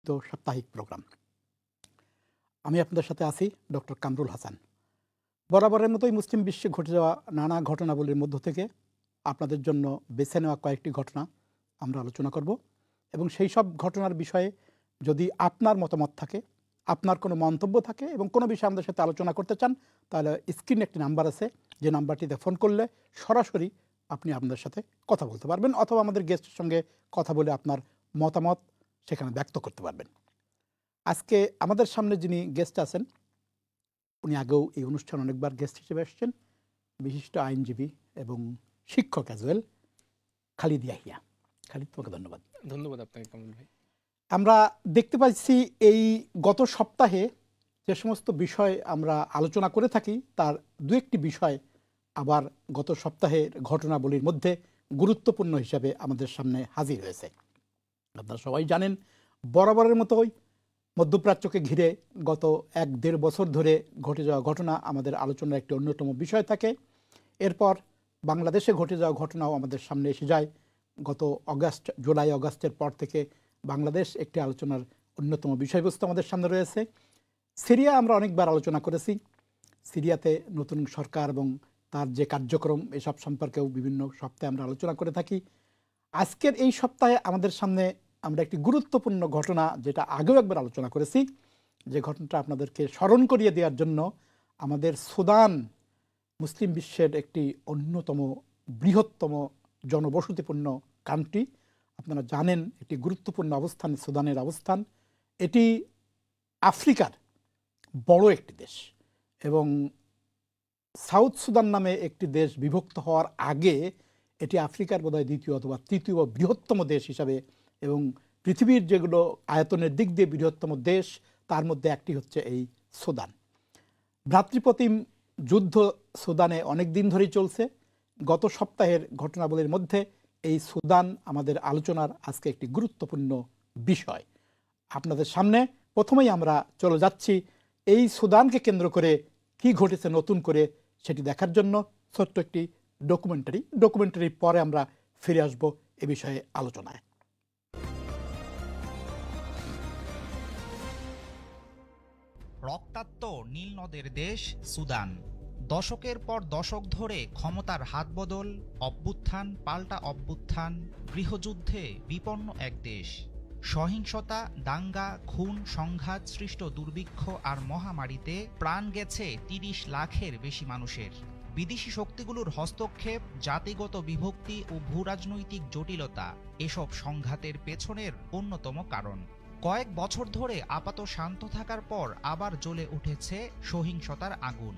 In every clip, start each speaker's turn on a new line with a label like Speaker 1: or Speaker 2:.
Speaker 1: তো সাপ্তাহিক প্রোগ্রাম। আমি আপনাদের সাথে আছি ডক্টর কামরুল হাসান। বরাবরের মতোই মুসলিম বিশ্বে ঘটে যাওয়া নানা ঘটনাবলীর মধ্য থেকে আপনাদের জন্য বেছে নেওয়া কয়েকটি ঘটনা আমরা আলোচনা করব এবং সেই সব ঘটনার বিষয়ে যদি আপনার মতামত থাকে, আপনার কোনো মন্তব্য থাকে এবং কোনো বিষয়ে আমাদের সাথে আলোচনা করতে চান, তাহলে স্ক্রিনে একটি নাম্বার আছে, যে নাম্বারটিতে ফোন করলে সরাসরি আপনি আপনাদের সাথে কথা বলতে পারবেন অথবা আমাদের গেস্টের সঙ্গে কথা বলে আপনার মতামত সেখানে ব্যক্ত করতে পারবেন। আজকে আমাদের সামনে যিনি গেস্ট আছেন, উনি আগেও এই অনুষ্ঠান অনেকবার গেস্ট হিসেবে এসেছেন, বিশিষ্ট আইনজীবী এবং শিক্ষক অ্যাজ ওয়েল, খালিদ ইয়াহিয়া। খালিদ, তোমাকে ধন্যবাদ।
Speaker 2: ধন্যবাদ আপনাকে কামরুল ভাই।
Speaker 1: আমরা দেখতে পাচ্ছি এই গত সপ্তাহে যে সমস্ত বিষয় আমরা আলোচনা করে থাকি তার দু একটি বিষয় আবার গত সপ্তাহের ঘটনাবলীর মধ্যে গুরুত্বপূর্ণ হিসাবে আমাদের সামনে হাজির হয়েছে। আপনারা সবাই জানেন, বরাবরের মতোই মধ্যপ্রাচ্যকে ঘিরে গত 1-1.5 বছর ধরে ঘটে যাওয়া ঘটনা আমাদের আলোচনার একটি অন্যতম বিষয় থাকে। এরপর বাংলাদেশে ঘটে যাওয়া ঘটনাও আমাদের সামনে এসে যায়। গত জুলাই অগাস্টের পর থেকে বাংলাদেশ একটি আলোচনার অন্যতম বিষয়বস্তু আমাদের সামনে রয়েছে। সিরিয়া আমরা অনেকবার আলোচনা করেছি। সিরিয়াতে নতুন সরকার এবং তার যে কার্যক্রম এসব সম্পর্কেও বিভিন্ন সপ্তাহে আমরা আলোচনা করে থাকি। আজকের এই সপ্তাহে আমাদের সামনে আমরা একটি গুরুত্বপূর্ণ ঘটনা, যেটা আগেও একবার আলোচনা করেছি, যে ঘটনাটা আপনাদেরকে স্মরণ করিয়ে দেওয়ার জন্য আমাদের সুদান মুসলিম বিশ্বের একটি অন্যতম বৃহত্তম জনবসতিপূর্ণ কান্ট্রি। আপনারা জানেন একটি গুরুত্বপূর্ণ অবস্থান সুদানের অবস্থান। এটি আফ্রিকার বড় একটি দেশ এবং সাউথ সুদান নামে একটি দেশ বিভক্ত হওয়ার আগে এটি আফ্রিকার বোধহয় দ্বিতীয় অথবা তৃতীয় বৃহত্তম দেশ হিসাবে এবং পৃথিবীর যেগুলো আয়তনের দিক দিয়ে বৃহত্তম দেশ তার মধ্যে একটি হচ্ছে এই সুদান। ভ্রাতৃপ্রতিম যুদ্ধ সুদানে অনেক দিন ধরেই চলছে। গত সপ্তাহের ঘটনাবলীর মধ্যে এই সুদান আমাদের আলোচনার আজকে একটি গুরুত্বপূর্ণ বিষয়। আপনাদের সামনে প্রথমেই আমরা চলে যাচ্ছি এই সুদানকে কেন্দ্র করে কি ঘটেছে নতুন করে সেটি দেখার জন্য ছোট্ট একটি ডকুমেন্টারির পরে আমরা ফিরে আসব এ বিষয়ে আলোচনায়।
Speaker 3: রক্তাক্ত নীল নদের দেশ সুদান। দশকের পর দশক ধরে ক্ষমতার হাতবদল, অভ্যুত্থান পাল্টা অভ্যুত্থান, গৃহযুদ্ধে বিপন্ন এক দেশ। সহিংসতা, দাঙ্গা, খুন, সংঘাত সৃষ্ট দুর্ভিক্ষ আর মহামারীতে প্রাণ গেছে ৩০ লাখের বেশি মানুষের। বিদেশি শক্তিগুলোর হস্তক্ষেপ, জাতিগত বিভক্তি ও ভূরাজনৈতিক জটিলতা এসব সংঘাতের পেছনের অন্যতম কারণ। কয়েক বছর ধরে আপাত শান্ত থাকার পর আবার জ্বলে উঠেছে সহিংসতার আগুন।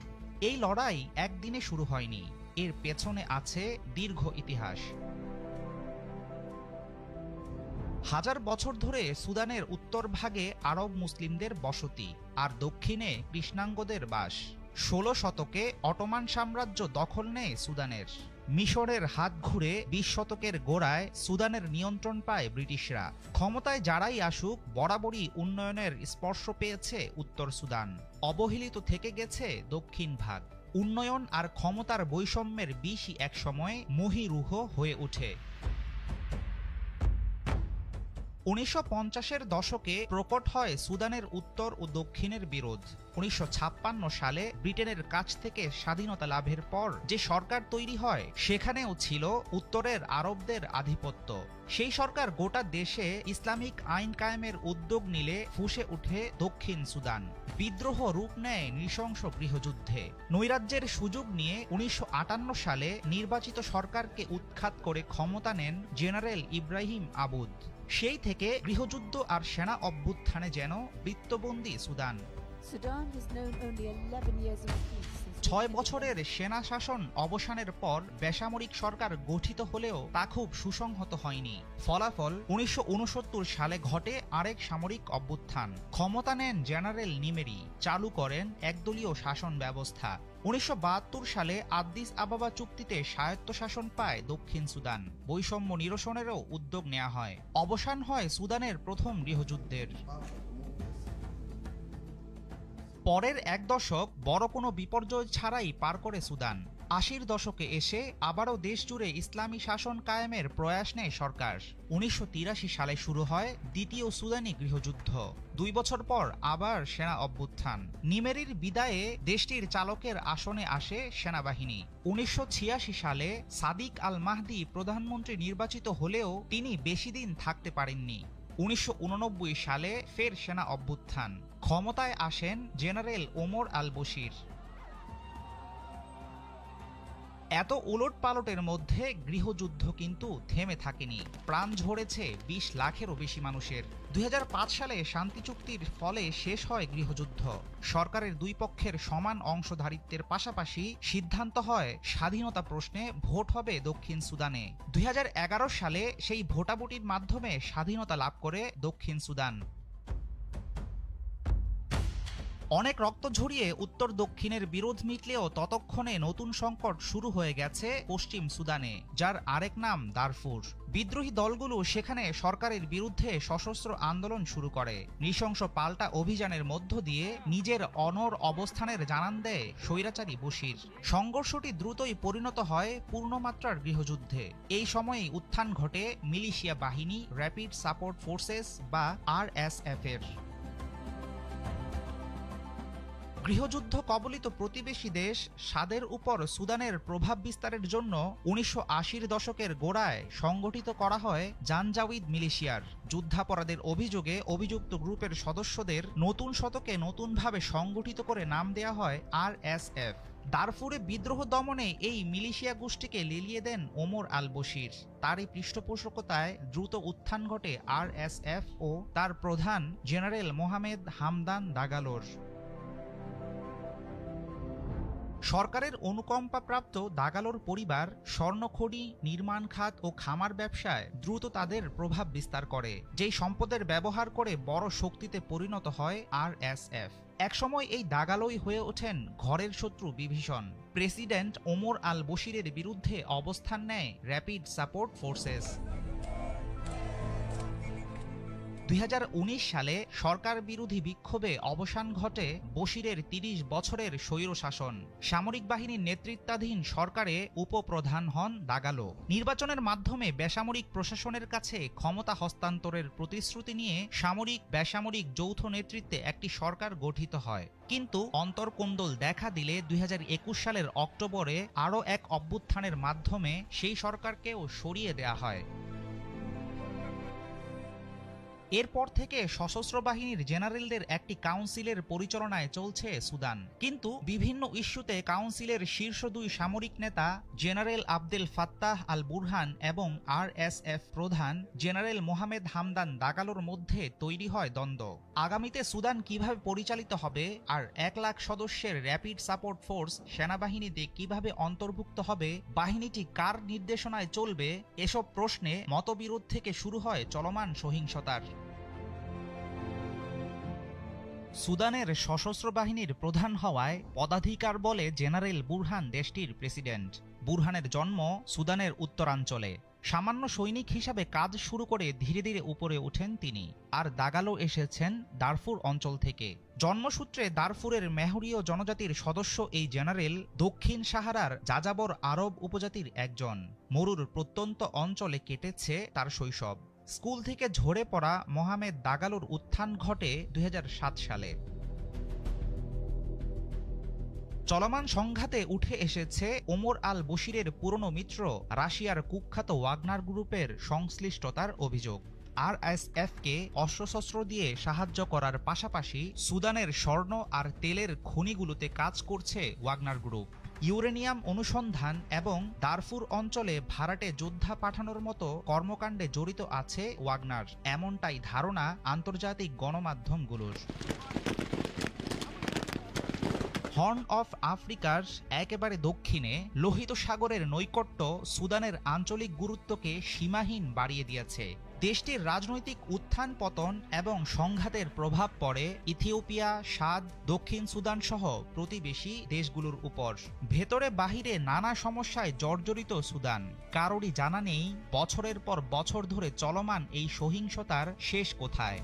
Speaker 3: এই লড়াই একদিনে শুরু হয়নি, এর পেছনে আছে দীর্ঘ ইতিহাস। হাজার বছর ধরে সুদানের উত্তর ভাগে আরব মুসলিমদের বসতি আর দক্ষিণে কৃষ্ণাঙ্গদের বাস। ১৬ শতকে অটোমান সাম্রাজ্য দখল নেয় সুদানের। মিশরের হাত ঘুরে ২০ শতকের গোড়ায় সুদানের নিয়ন্ত্রণ পায় ব্রিটিশরা। ক্ষমতায় যারাই আসুক বরাবরই উন্নয়নের স্পর্শ পেয়েছে উত্তর সুদান, অবহেলিত থেকে গেছে দক্ষিণ ভাগ। উন্নয়ন আর ক্ষমতার বৈষম্যের বিষই একসময় মহীরুহ হয়ে ওঠে। ১৯৫০-এর দশকে প্রকট হয় সুদানের উত্তর ও দক্ষিণের বিরোধ। ১৯৫৬ সালে ব্রিটেনের কাছ থেকে স্বাধীনতা লাভের পর যে সরকার তৈরি হয় সেখানেও ছিল উত্তরের আরবদের আধিপত্য। সেই সরকার গোটা দেশে ইসলামিক আইন কায়েমের উদ্যোগ নিলে ফুঁসে ওঠে দক্ষিণ সুদান। বিদ্রোহ রূপ নেয় নৃশংস গৃহযুদ্ধে। নৈরাজ্যের সুযোগ নিয়ে ১৯৫৮ সালে নির্বাচিত সরকারকে উৎখাত করে ক্ষমতা নেন জেনারেল ইব্রাহিম আবুদ। সেই থেকে গৃহযুদ্ধ আর সেনা অভ্যুত্থানে যেন বৃত্তবন্দী সুদান। ৬ বছরের সেনা শাসন অবসানের পর বেসামরিক সরকার গঠিত হলেও তা খুব সুসংহত হয়নি। ফলাফল ১৯৬৯ সালে ঘটে আরেক সামরিক অভ্যুত্থান। ক্ষমতা নেন জেনারেল নিমেরি, চালু করেন একদলীয় শাসন ব্যবস্থা। ১৯৭২ সালে আদ্দিস আবাবা চুক্তিতে স্বায়ত্তশাসন পায় দক্ষিণ সুদান। বৈষম্য নিরসনেরও উদ্যোগ নেওয়া হয়। অবসান হয় সুদানের প্রথম গৃহযুদ্ধের। পরের এক দশক বড় কোনো বিপর্যয় ছাড়াই পার করে সুদান। আশির দশকে এসে আবারও দেশজুড়ে ইসলামী শাসন কায়েমের প্রয়াস নেয় সরকার। ১৯৮৩ সালে শুরু হয় দ্বিতীয় সুদানি গৃহযুদ্ধ। ২ বছর পর আবার সেনা অভ্যুত্থান। নিমেরির বিদায়ে দেশটির চালকের আসনে আসে সেনাবাহিনী। ১৯৮৬ সালে সাদিক আল মাহদি প্রধানমন্ত্রী নির্বাচিত হলেও তিনি বেশি দিন থাকতে পারেননি। ১৯৮৯ সালে ফের সেনা অভ্যুত্থান। ক্ষমতায় আসেন জেনারেল ওমর আল বশির। এত উলটপালটের মধ্যে গৃহযুদ্ধ কিন্তু থেমে থাকেনি। প্রাণ ঝরেছে ২০ লাখেরও বেশি মানুষের। ২০০৫ সালে শান্তি চুক্তির ফলে শেষ হয় গৃহযুদ্ধ। সরকারের দুই পক্ষের সমান অংশধারিত্বের পাশাপাশি সিদ্ধান্ত হয় স্বাধীনতা প্রশ্নে ভোট হবে দক্ষিণ সুদানে। ২০১১ সালে সেই ভোটাভুটির মাধ্যমে স্বাধীনতা লাভ করে দক্ষিণ সুদান। অনেক রক্ত ঝরিয়ে উত্তর দক্ষিণের বিরোধ মিটলেও ততক্ষণে নতুন সংকট শুরু হয়ে গেছে পশ্চিম সুদানে, যার আরেক নাম দারফুর। বিদ্রোহী দলগুলো সেখানে সরকারের বিরুদ্ধে সশস্ত্র আন্দোলন শুরু করে। নৃশংস পাল্টা অভিযানের মধ্য দিয়ে নিজের অনড় অবস্থানের জানান দেয় স্বৈরাচারী বশির। সংঘর্ষটি দ্রুতই পরিণত হয় পূর্ণমাত্রার গৃহযুদ্ধে। এই সময়েই উত্থান ঘটে মিলিশিয়া বাহিনী, র্যাপিড সাপোর্ট ফোর্সেস বা RSF এর। গৃহযুদ্ধ কবলিত প্রতিবেশী দেশ সাদের উপর সুদানের প্রভাব বিস্তারের জন্য ১৯৮০ দশকের গোড়ায় সংগঠিত করা হয় জানজাউইদ মিলিশিয়ার। যুদ্ধাপরাধের অভিযোগে অভিযুক্ত গ্রুপের সদস্যদের নতুন শতকে নতুনভাবে সংগঠিত করে নাম দেয়া হয় RSF। দারফুরে বিদ্রোহ দমনে এই মিলিশিয়া গোষ্ঠীকে লেলিয়ে দেন ওমর আল বশির। তারই পৃষ্ঠপোষকতায় দ্রুত উত্থান ঘটে RSF ও তার প্রধান জেনারেল মোহামেদ হামদান দাগালোর। সরকারের অনুকম্পাপ্রাপ্ত দাগালোর পরিবার স্বর্ণখনি, নির্মাণ খাত ও খামার ব্যবসায় দ্রুত তাদের প্রভাব বিস্তার করে, যেই সম্পদের ব্যবহার করে বড় শক্তিতে পরিণত হয় RSF। একসময় এই দাগালোই হয়ে ওঠেন ঘরের শত্রু বিভীষণ। প্রেসিডেন্ট ওমর আল বশিরের বিরুদ্ধে অবস্থান নেয় র্যাপিড সাপোর্ট ফোর্সেস। ২০১৯ সালে সরকার বিরোধী বিক্ষোভে অবসান ঘটে বশিরের ৩০ বছরের স্বৈরশাসন। সামরিক বাহিনীর নেতৃত্বাধীন সরকারে উপপ্রধান হন দাগালো। নির্বাচনের মাধ্যমে বেসামরিক প্রশাসনের কাছে ক্ষমতা হস্তান্তরের প্রতিশ্রুতি নিয়ে সামরিক বেসামরিক যৌথ নেতৃত্বে একটি সরকার গঠিত হয়। কিন্তু অন্তর্কোন্দল দেখা দিলে ২০২১ সালের অক্টোবরে আরও এক অভ্যুত্থানের মাধ্যমে সেই সরকারকেও সরিয়ে দেয়া হয়। এরপর থেকে সশস্ত্র বাহিনীর জেনারেলদের একটি কাউন্সিলের পরিচালনায় চলছে সুদান। কিন্তু বিভিন্ন ইস্যুতে কাউন্সিলের শীর্ষ দুই সামরিক নেতা general Abdel Fattah al Burhan এবং RSF প্রধান জেনারেল মোহামেদ হামদান দাগালোর মধ্যে তৈরি হয় দ্বন্দ্ব। আগামীতে সুদান কিভাবে পরিচালিত হবে আর ১ লাখ সদস্যের র্যাপিড সাপোর্ট ফোর্স সেনাবাহিনীতে কিভাবে অন্তর্ভুক্ত হবে, বাহিনীটি কার নির্দেশনায় চলবে, এসব প্রশ্নে মতবিরোধ থেকে শুরু হয় চলমান সহিংসতার। সুদানের সশস্ত্র বাহিনীর প্রধান হওয়ায় পদাধিকার বলে জেনারেল বুরহান দেশটির প্রেসিডেন্ট। বুরহানের জন্ম সুদানের উত্তরাঞ্চলে। সামান্য সৈনিক হিসাবে কাজ শুরু করে ধীরে ধীরে উপরে ওঠেন তিনি। আর দাগালো এসেছেন দারফুর অঞ্চল থেকে। জন্মসূত্রে দারফুরের মেহরীয় জনজাতির সদস্য এই জেনারেল দক্ষিণ সাহারার যাযাবর আরব উপজাতির একজন। মরুর প্রত্যন্ত অঞ্চলে কেটেছে তার শৈশব। স্কুল থেকে ঝরে পড়া মোহামেদ দাগালোর উত্থান ঘটে ২০০৭ সালে। চলমান সংঘাতে উঠে এসেছে ওমর আল বশিরের পুরনো মিত্র রাশিয়ার কুখ্যাত ওয়াগনার গ্রুপের সংশ্লিষ্টতার অভিযোগ। RSF-কে অস্ত্রশস্ত্র দিয়ে সাহায্য করার পাশাপাশি সুদানের স্বর্ণ আর তেলের খনিগুলোতে কাজ করছে ওয়াগনার গ্রুপ। ইউরেনিয়াম অনুসন্ধান এবং দারফুর অঞ্চলে ভাড়াটে যোদ্ধা পাঠানোর মতো কর্মকাণ্ডে জড়িত আছে ওয়াগনার, এমনটাই ধারণা আন্তর্জাতিক গণমাধ্যমগুলোর। হর্ন অফ আফ্রিকার একেবারে দক্ষিণে লোহিত সাগরের নৈকট্য সুদানের আঞ্চলিক গুরুত্বকে সীমাহীন বাড়িয়ে দিয়েছে। দেশটির রাজনৈতিক উত্থান পতন এবং সংঘাতের প্রভাব পড়ে ইথিওপিয়া, সাদ, দক্ষিণ সুদান সহ প্রতিবেশী দেশগুলোর উপর। ভেতরে বাহিরে নানা সমস্যায় জর্জরিত সুদান। কারোরই জানা নেই বছরের পর বছর ধরে চলমান এই সহিংসতার শেষ কোথায়।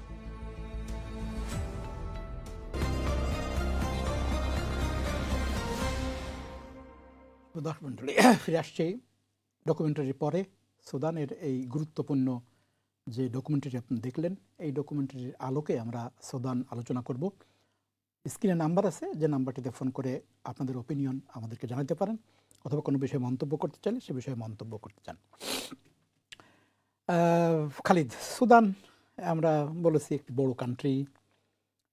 Speaker 1: দর্শক মণ্ডলী, ফিরে আসছে ডকুমেন্টারির পরে। সুদানের এই গুরুত্বপূর্ণ যে ডকুমেন্টারি আপনি দেখলেন, এই ডকুমেন্টারির আলোকে আমরা সুদান আলোচনা করব। স্ক্রিনে নাম্বার আছে, যে নাম্বারটিতে ফোন করে আপনাদের ওপিনিয়ন আমাদেরকে জানাতে পারেন, অথবা কোনো বিষয়ে মন্তব্য করতে চাইলে সে বিষয়ে মন্তব্য করতে চান। খালিদ, সুদান আমরা বলেছি একটি বড় কান্ট্রি,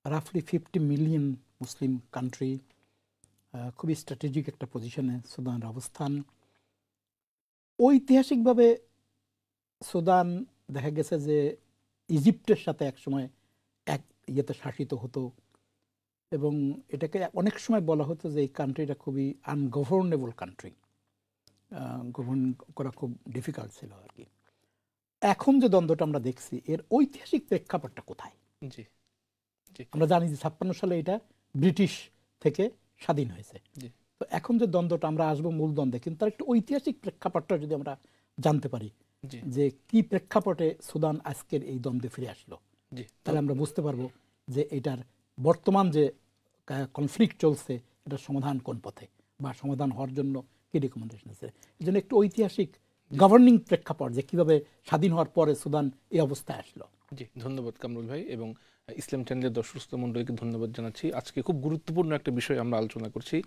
Speaker 1: রাফলি 50 মিলিয়ন মুসলিম কান্ট্রি, খুবই স্ট্র্যাটেজিক একটা পজিশনে সুদানের অবস্থান। ঐতিহাসিকভাবে সুদান দেখা গেছে যে ইজিপ্টের সাথে একসময় এক ইয়েতে শাসিত হতো, এবং এটাকে অনেক সময় বলা হতো যে এই কান্ট্রিটা খুবই আনগভর্নেবল কান্ট্রি, গভর্ন করা খুব ডিফিকাল্ট ছিল আর কি। এখন যে দ্বন্দ্বটা আমরা দেখছি, এর ঐতিহাসিক প্রেক্ষাপটটা কোথায়?
Speaker 2: জি,
Speaker 1: আমরা জানি যে 56 সালে এটা ব্রিটিশ থেকে স্বাধীন হয়েছে। তো এখন যে দ্বন্দ্বটা, আমরা আসবো মূল দ্বন্দ্বে, কিন্তু তার একটু ঐতিহাসিক প্রেক্ষাপটটা যদি আমরা জানতে পারি যে কি প্রেক্ষাপটে সুদান আজকের এই দ্বন্দ্বে ফিরে আসলো, তাহলে আমরা বুঝতে পারবো যে এটার বর্তমান যে কনফ্লিক্ট চলছে এটার সমাধান কোন পথে, বা সমাধান হওয়ার জন্য কি রিকমেন্ডেশন আছে। এই জন্য একটু ঐতিহাসিক গভর্নিং প্রেক্ষাপট, যে কিভাবে স্বাধীন হওয়ার পরে সুদান এই অবস্থায় আসলো।
Speaker 2: জি, ধন্যবাদ কামরুল ভাই, এবং ইসলাম চ্যানেলের দর্শক মণ্ডলীকে ধন্যবাদ জানাচ্ছি। আজকে খুব গুরুত্বপূর্ণ একটা বিষয় আমরা আলোচনা করছি।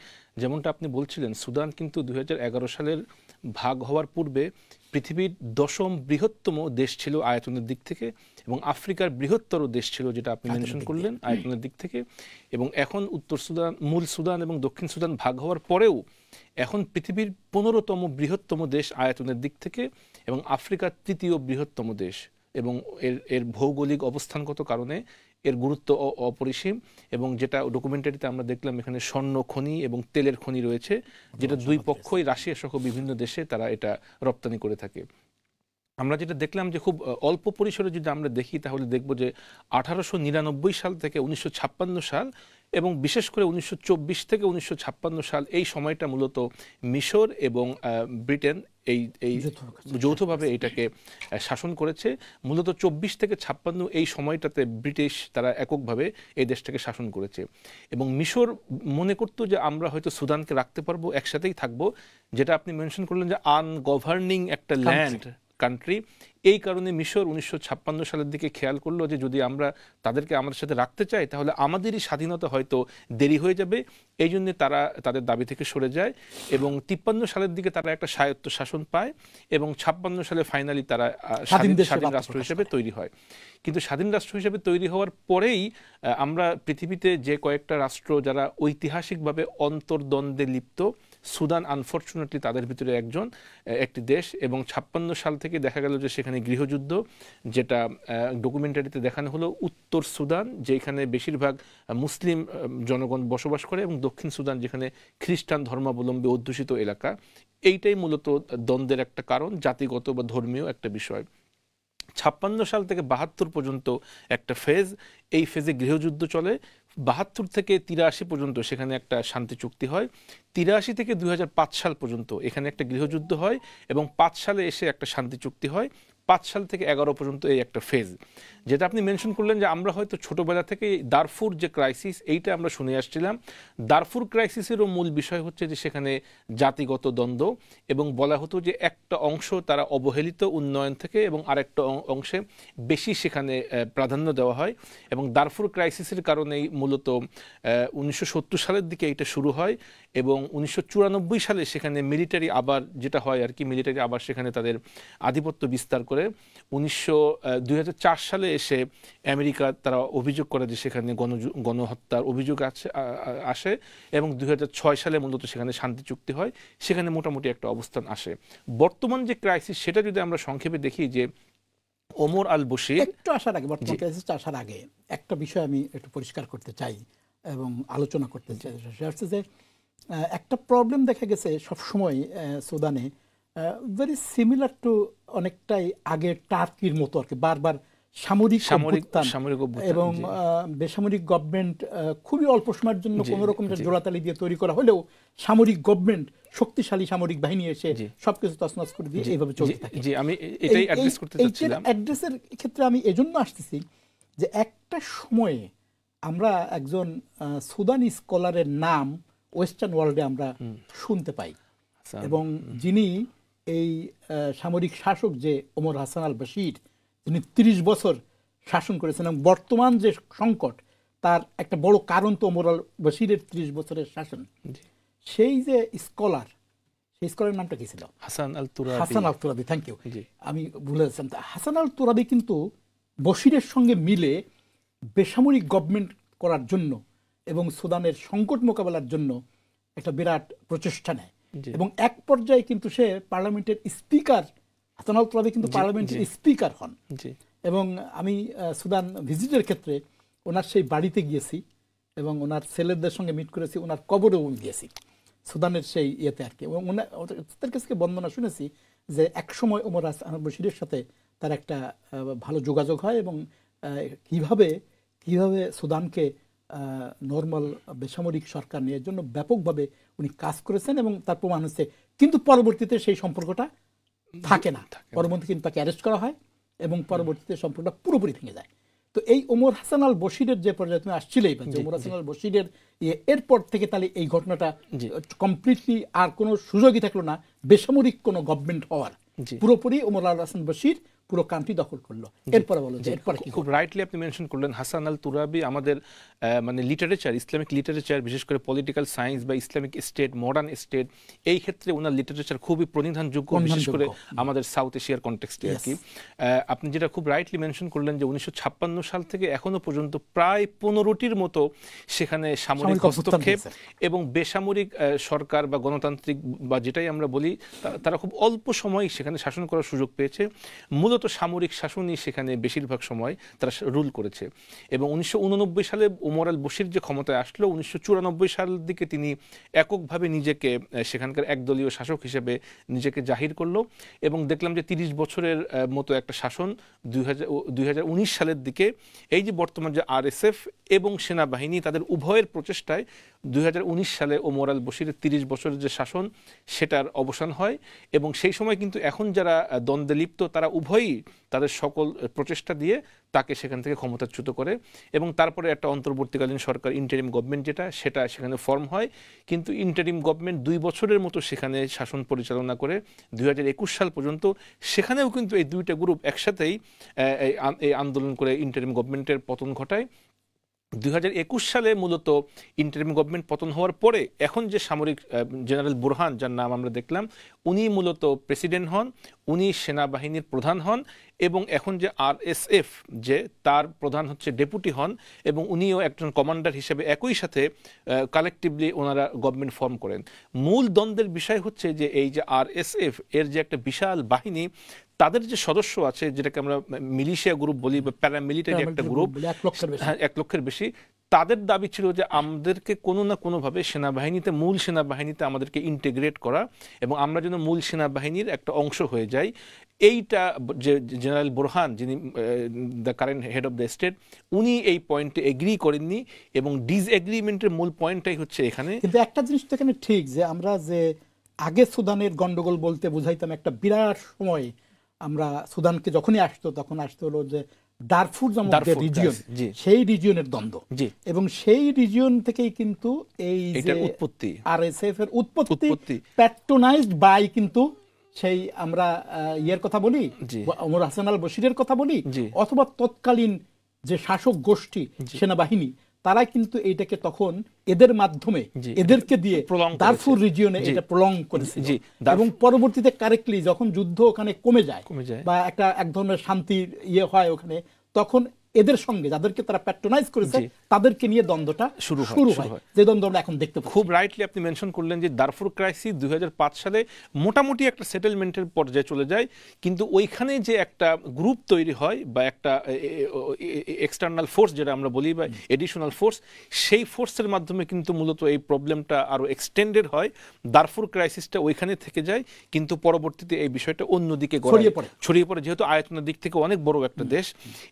Speaker 2: যেমনটা আপনি বলছিলেন, সুদান কিন্তু 2011 সালের ভাগ হওয়ার পূর্বে পৃথিবীর 10ম বৃহত্তম দেশ ছিল আয়তনের দিক থেকে, এবং আফ্রিকার বৃহত্তর দেশ ছিল, যেটা আপনি মেনশন করলেন, আয়তনের দিক থেকে। এবং এখন উত্তর সুদান, মূল সুদান এবং দক্ষিণ সুদান ভাগ হওয়ার পরেও এখন পৃথিবীর 15তম বৃহত্তম দেশ আয়তনের দিক থেকে, এবং আফ্রিকার 3য় বৃহত্তম দেশ। এবং এর ভৌগোলিক অবস্থানগত কারণে এর গুরুত্ব অপরিসীম। এবং যেটা ডকুমেন্টারিতে আমরা দেখলাম, এখানে স্বর্ণ খনি এবং তেলের খনি রয়েছে, যেটা দুই পক্ষই, রাশিয়া সহ বিভিন্ন দেশে তারা এটা রপ্তানি করে থাকে। আমরা যেটা দেখলাম যে খুব অল্প পরিসরে যদি আমরা দেখি, তাহলে দেখব যে 1899 সাল থেকে 1956 সাল, এবং বিশেষ করে 1924 থেকে 1956 সাল, এই সময়টা মূলত মিশর এবং ব্রিটেন এই যৌথভাবে এটাকে শাসন করেছে। মূলত 24 থেকে 56 এই সময়টাতে ব্রিটিশ তারা এককভাবে এই দেশটাকে শাসন করেছে। এবং মিশর মনে করতো যে আমরা হয়তো সুদানকে রাখতে পারবো, একসাথেই থাকবো, যেটা আপনি মেনশন করলেন যে আনগভর্নিং একটা ল্যান্ড কান্ট্রি। এই কারণে মিশর 1956 সালের দিকে খেয়াল করলো যে যদি আমরা তাদেরকে আমাদের সাথে রাখতে চাই, তাহলে আমাদেরই স্বাধীনতা হয়তো দেরি হয়ে যাবে। এই জন্য তারা তাদের দাবি থেকে সরে যায়, এবং 53 সালের দিকে তারা একটা স্বায়ত্ত শাসন পায়, এবং 56 সালে ফাইনালি তারা স্বাধীন রাষ্ট্র হিসেবে তৈরি হয়। কিন্তু স্বাধীন রাষ্ট্র হিসেবে তৈরি হওয়ার পরেই আমরা পৃথিবীতে যে কয়েকটা রাষ্ট্র যারা ঐতিহাসিকভাবে অন্তর্দ্বন্দ্বে লিপ্ত, সুদান আনফর্চুনেটলি তাদের ভিতরে একটি দেশ। এবং 56 সাল থেকে দেখা গেল যে সেখানে গৃহযুদ্ধ, যেটা ডকুমেন্টারিতে দেখানো হলো। উত্তর সুদান, যেখানে বেশিরভাগ মুসলিম জনগণ বসবাস করে, এবং দক্ষিণ সুদান, যেখানে খ্রিস্টান ধর্মাবলম্বী অধ্যুষিত এলাকা। এইটাই মূলত দ্বন্দ্বের একটা কারণ, জাতিগত বা ধর্মীয় একটা বিষয়। 56 সাল থেকে 72 পর্যন্ত একটা ফেজ, এই ফেজে গৃহযুদ্ধ চলে। 72 থেকে 83 পর্যন্ত সেখানে একটা শান্তি চুক্তি হয়। 83 থেকে 2005 সাল পর্যন্ত এখানে একটা গৃহযুদ্ধ হয়, এবং 5 সালে এসে একটা শান্তি চুক্তি হয়। 5 সাল থেকে 11 পর্যন্ত এই একটা ফেজ, যেটা আপনি মেনশন করলেন যে আমরা হয়তো ছোটবেলা থেকে দারফুর যে ক্রাইসিস, এইটা আমরা শুনে আসছিলাম। দারফুর ক্রাইসিসেরও মূল বিষয় হচ্ছে যে সেখানে জাতিগত দ্বন্দ্ব, এবং বলা হতো যে একটা অংশ তারা অবহেলিত উন্নয়ন থেকে, এবং আরেকটা অংশে বেশি সেখানে প্রাধান্য দেওয়া হয়। এবং দারফুর ক্রাইসিসের কারণেই মূলত 1970 সালের দিকে এটা শুরু হয়, এবং 1994 সালে সেখানে মিলিটারি আবার যেটা হয় আর কি, মিলিটারি আবার সেখানে তাদের আধিপত্য বিস্তার করে। 2004 সালে এসে আমেরিকা তারা অভিযোগ করে যে সেখানে গণহত্যার অভিযোগ আসে, এবং 2006 সালে মূলত সেখানে শান্তি চুক্তি হয়। সেখানে মোটামুটি একটা অবস্থান আসে। বর্তমান যে ক্রাইসিস, সেটা যদি আমরা সংক্ষেপে দেখি, যে ওমর আল বশির
Speaker 1: একটু আসার আগে, বর্তমান ক্রাইসিসটা আসার আগে একটা বিষয় আমি একটু পরিষ্কার করতে চাই এবং আলোচনা করতে চাই। সেটা হচ্ছে যে একটা প্রবলেম দেখা গেছে সবসময় সুদানে, ভেরি সিমিলার টু অনেকটাই আগে টার্কির মতো আর কি, বারবার সামরিক এবং বেসামরিক গভর্নমেন্ট খুবই অল্প সময়ের জন্য কোন রকম জোড়াতালি দিয়ে তৈরি করা হলেও সামরিক গভর্নমেন্ট, শক্তিশালী সামরিক বাহিনী এসে সবকিছু তছনছ করে দিয়ে এইভাবে চলতে থাকে।
Speaker 2: আমি এটাই অ্যাড্রেস করতে চাচ্ছিলাম।
Speaker 1: অ্যাড্রেসের ক্ষেত্রে আমি এজন্য আসতেছি যে একটা সময়ে আমরা একজন সুদানি স্কলারের নাম ওয়েস্টার্ন ওয়ার্ল্ডে আমরা শুনতে পাই, এবং যিনি এই সামরিক শাসক যে ওমর হাসান আল বশির, যিনি ৩০ বছর শাসন করেছেন, এবং বর্তমান যে সংকট তার একটা বড় কারণ তো ওমর আল বশিরের ৩০ বছরের শাসন। সেই যে স্কলার, সেই স্কলারের নামটা কি ছিল?
Speaker 2: হাসান আল তুরাবি।
Speaker 1: হাসান আল তুরাবি, থ্যাংক ইউ, আমি ভুলে যাচ্ছিলাম। হাসান আল তুরাবি কিন্তু বশিরের সঙ্গে মিলে বেসামরিক গভর্নমেন্ট করার জন্য এবং সুদানের সংকট মোকাবেলার জন্য একটা বিরাট প্রচেষ্টা নেয়, এবং এক পর্যায়ে কিন্তু সে পার্লামেন্টের স্পিকার, হাসান আল তুরাবি কিন্তু পার্লামেন্টের স্পিকার হন। এবং আমি সুদান ভিজিটের ক্ষেত্রে ওনার সেই বাড়িতে গিয়েছি এবং ওনার ছেলেদের সঙ্গে মিট করেছি, ওনার কবরেও গিয়েছি সুদানের সেই ইয়েতে আর কি। এবং ওনার কাছে বর্ণনা শুনেছি যে একসময় ওমর হাসান বশিরের সাথে তার একটা ভালো যোগাযোগ হয়, এবং কিভাবে সুদানকে নর্মাল বেসামরিক সরকার নেওয়ার জন্য ব্যাপকভাবে উনি কাজ করেছেন, এবং তার প্রমাণ হচ্ছে। কিন্তু পরবর্তীতে সেই সম্পর্কটা থাকে না, পরবর্তীতে কিন্তু তাকে অ্যারেস্ট করা হয় এবং পরবর্তীতে সম্পর্কটা পুরোপুরি ভেঙে যায়। তো এই ওমর হাসান আল বশিরের যে পর্যায়ে তুমি আসছিলেই, ওমর হাসান আল বশিরের এরপর থেকে তাহলে এই ঘটনাটা কমপ্লিটলি আর কোনো সুযোগই থাকলো না বেসামরিক কোনো গভর্নমেন্ট হওয়ার, পুরোপুরি ওমর আল হাসান বশির পুরো কান্ট্রি দখল করলো। এরপরে বলো যে এরপরে কি?
Speaker 2: খুব রাইটলি আপনি মেনশন করলেন হাসান আল তুরাবি আমাদের মানে লিটারেচার, ইসলামিক লিটারেচার, বিশেষ করে পলিটিক্যাল সায়েন্স বা ইসলামিক স্টেট, মডার্ন স্টেট, এই ক্ষেত্রে ওনার লিটারেচার খুবই প্রণিধানযোগ্য, বিশেষ করে আমাদের সাউথ এশিয়ার কনটেক্সটে আর কি। আপনি যেটা খুব রাইটলি মেনশন করলেন যে 1956 সাল থেকে এখনো পর্যন্ত প্রায় 15টির মতো সেখানে সামরিক হস্তক্ষেপ এবং বেসামরিক সরকার বা গণতান্ত্রিক বা যেটাই আমরা বলি, তারা খুব অল্প সময় সেখানে শাসন করার সুযোগ পেয়েছে। মূলত সামরিক শাসনই সেখানে বেশিরভাগ সময় তারা রুল করেছে। এবং 1989 সালে ওমর আল বশির যে ক্ষমতায় আসলো, 1994 সালের দিকে তিনি এককভাবে নিজেকে সেখানকার একদলীয় শাসক হিসেবে নিজেকে জাহির করলো, এবং দেখলাম যে 30 বছরের মতো একটা শাসন 2019 সালের দিকে এই যে বর্তমান যে RSF এবং সেনাবাহিনী তাদের উভয়ের প্রচেষ্টায় 2019 সালে ওমর আল বশিরের 30 বছরের যে শাসন সেটার অবসান হয়। এবং সেই সময় কিন্তু এখন যারা দ্বন্দ্বে লিপ্ত তারা উভয়ই তাদের সকল প্রচেষ্টা দিয়ে তাকে সেখান থেকে ক্ষমতাচ্যুত করে, এবং তারপরে একটা অন্তর্বর্তীকালীন সরকার, ইন্টারিম গভর্নমেন্ট সেটা সেখানে ফর্ম হয়। কিন্তু ইন্টারিম গভর্নমেন্ট 2 বছরের মতো সেখানে শাসন পরিচালনা করে 2021 সাল পর্যন্ত। সেখানেও কিন্তু এই দুইটা গ্রুপ একসাথেই এই আন্দোলন করে ইন্টারিম গভর্নমেন্টের পতন ঘটায়। 2021 সালে মূলত ইন্টারিম গভর্নমেন্ট পতন হওয়ার পরে এখন যে সামরিক জেনারেল বুরহান, যার নাম আমরা দেখলাম, উনি মূলত প্রেসিডেন্ট হন, উনি সেনাবাহিনীর প্রধান হন, এবং এখন যে RSF যে তার প্রধান হচ্ছে ডেপুটি হন, এবং উনিও একজন কমান্ডার হিসেবে একই সাথে কালেকটিভলি ওনারা গভর্নমেন্ট ফর্ম করেন। মূল দ্বন্দ্বের বিষয় হচ্ছে যে এই যে RSF এর যে একটা বিশাল বাহিনী, তাদের যে সদস্য আছে যেটাকে আমরা মিলিশিয়া গ্রুপ বলি বা প্যারামিলিটারি একটা গ্রুপ, 1 লক্ষের বেশি, তাদের দাবি ছিল যে আমাদেরকে কোনো না কোনোভাবে সেনাবাহিনীতে, মূল সেনাবাহিনীতে আমাদেরকে ইন্টিগ্রেট করা, এবং আমরা যেন মূল সেনাবাহিনীর একটা অংশ হয়ে যাই। এইটা যে জেনারেল বুরহান, যিনি the current head of the state, উনি এই পয়েন্টে এগ্রি করেননি, এবং ডিসএগ্রিমেন্টের মূল পয়েন্টটাই হচ্ছে এখানে।
Speaker 1: কিন্তু একটা জিনিস তো এখানে ঠিক, যে আমরা যে আগে সুদানের গন্ডগোল বলতে বুঝাইতাম একটা বিরাট সময়, আমরা সুদানকে যখনই আসতো তখন আসতে হলো যে ডারফুর রিজিয়ন, সেই রিজিয়নের দ্বন্দ্ব, এবং সেই রিজিয়ন থেকেই কিন্তু এই যে
Speaker 2: উৎপত্তি,
Speaker 1: RSF এর উৎপত্তি, প্যাট্রোনাইজড বাই কিন্তু সেই আমরা ইয়ের কথা বলি, ওমর হাসান আল বশিরের কথা বলি, অথবা তৎকালীন যে শাসক গোষ্ঠী সেনাবাহিনী, তারা কিন্তু এইটাকে তখন এদের মাধ্যমে এদেরকে দিয়ে দারফুর রিজিয়নে এটা প্রলং করেছে। এবং পরবর্তীতে কারেক্টলি যখন যুদ্ধ ওখানে কমে যায় বা এক ধরনের শান্তির ইয়ে হয় ওখানে, তখন এদের সঙ্গে যাদেরকে তারা প্যাট্রোনাইজ করেছে তাদেরকে নিয়ে দ্বন্দ্বটা শুরু হয়, যে দ্বন্দ্ব আমরা এখন দেখতে পাচ্ছি।
Speaker 2: খুব রাইটলি আপনি মেনশন করলেন যে দারফুর ক্রাইসিস 2005 সালে মোটামুটি একটা সেটেলমেন্টের পর্যায়ে চলে যায়, কিন্তু ওইখানে যে একটা গ্রুপ তৈরি হয় বা একটা এক্সটার্নাল ফোর্স যেটা আমরা বলি বা এডিশনাল ফোর্স, সেই ফোর্সের মাধ্যমে কিন্তু মূলত এই প্রবলেমটা আরো এক্সটেন্ডেড হয়। দারফুর ক্রাইসিসটা ওইখানে থেকে যায়, কিন্তু পরবর্তীতে এই বিষয়টা অন্যদিকে ছড়িয়ে পড়ে, যেহেতু আয়তনের দিক থেকে অনেক বড় একটা দেশ।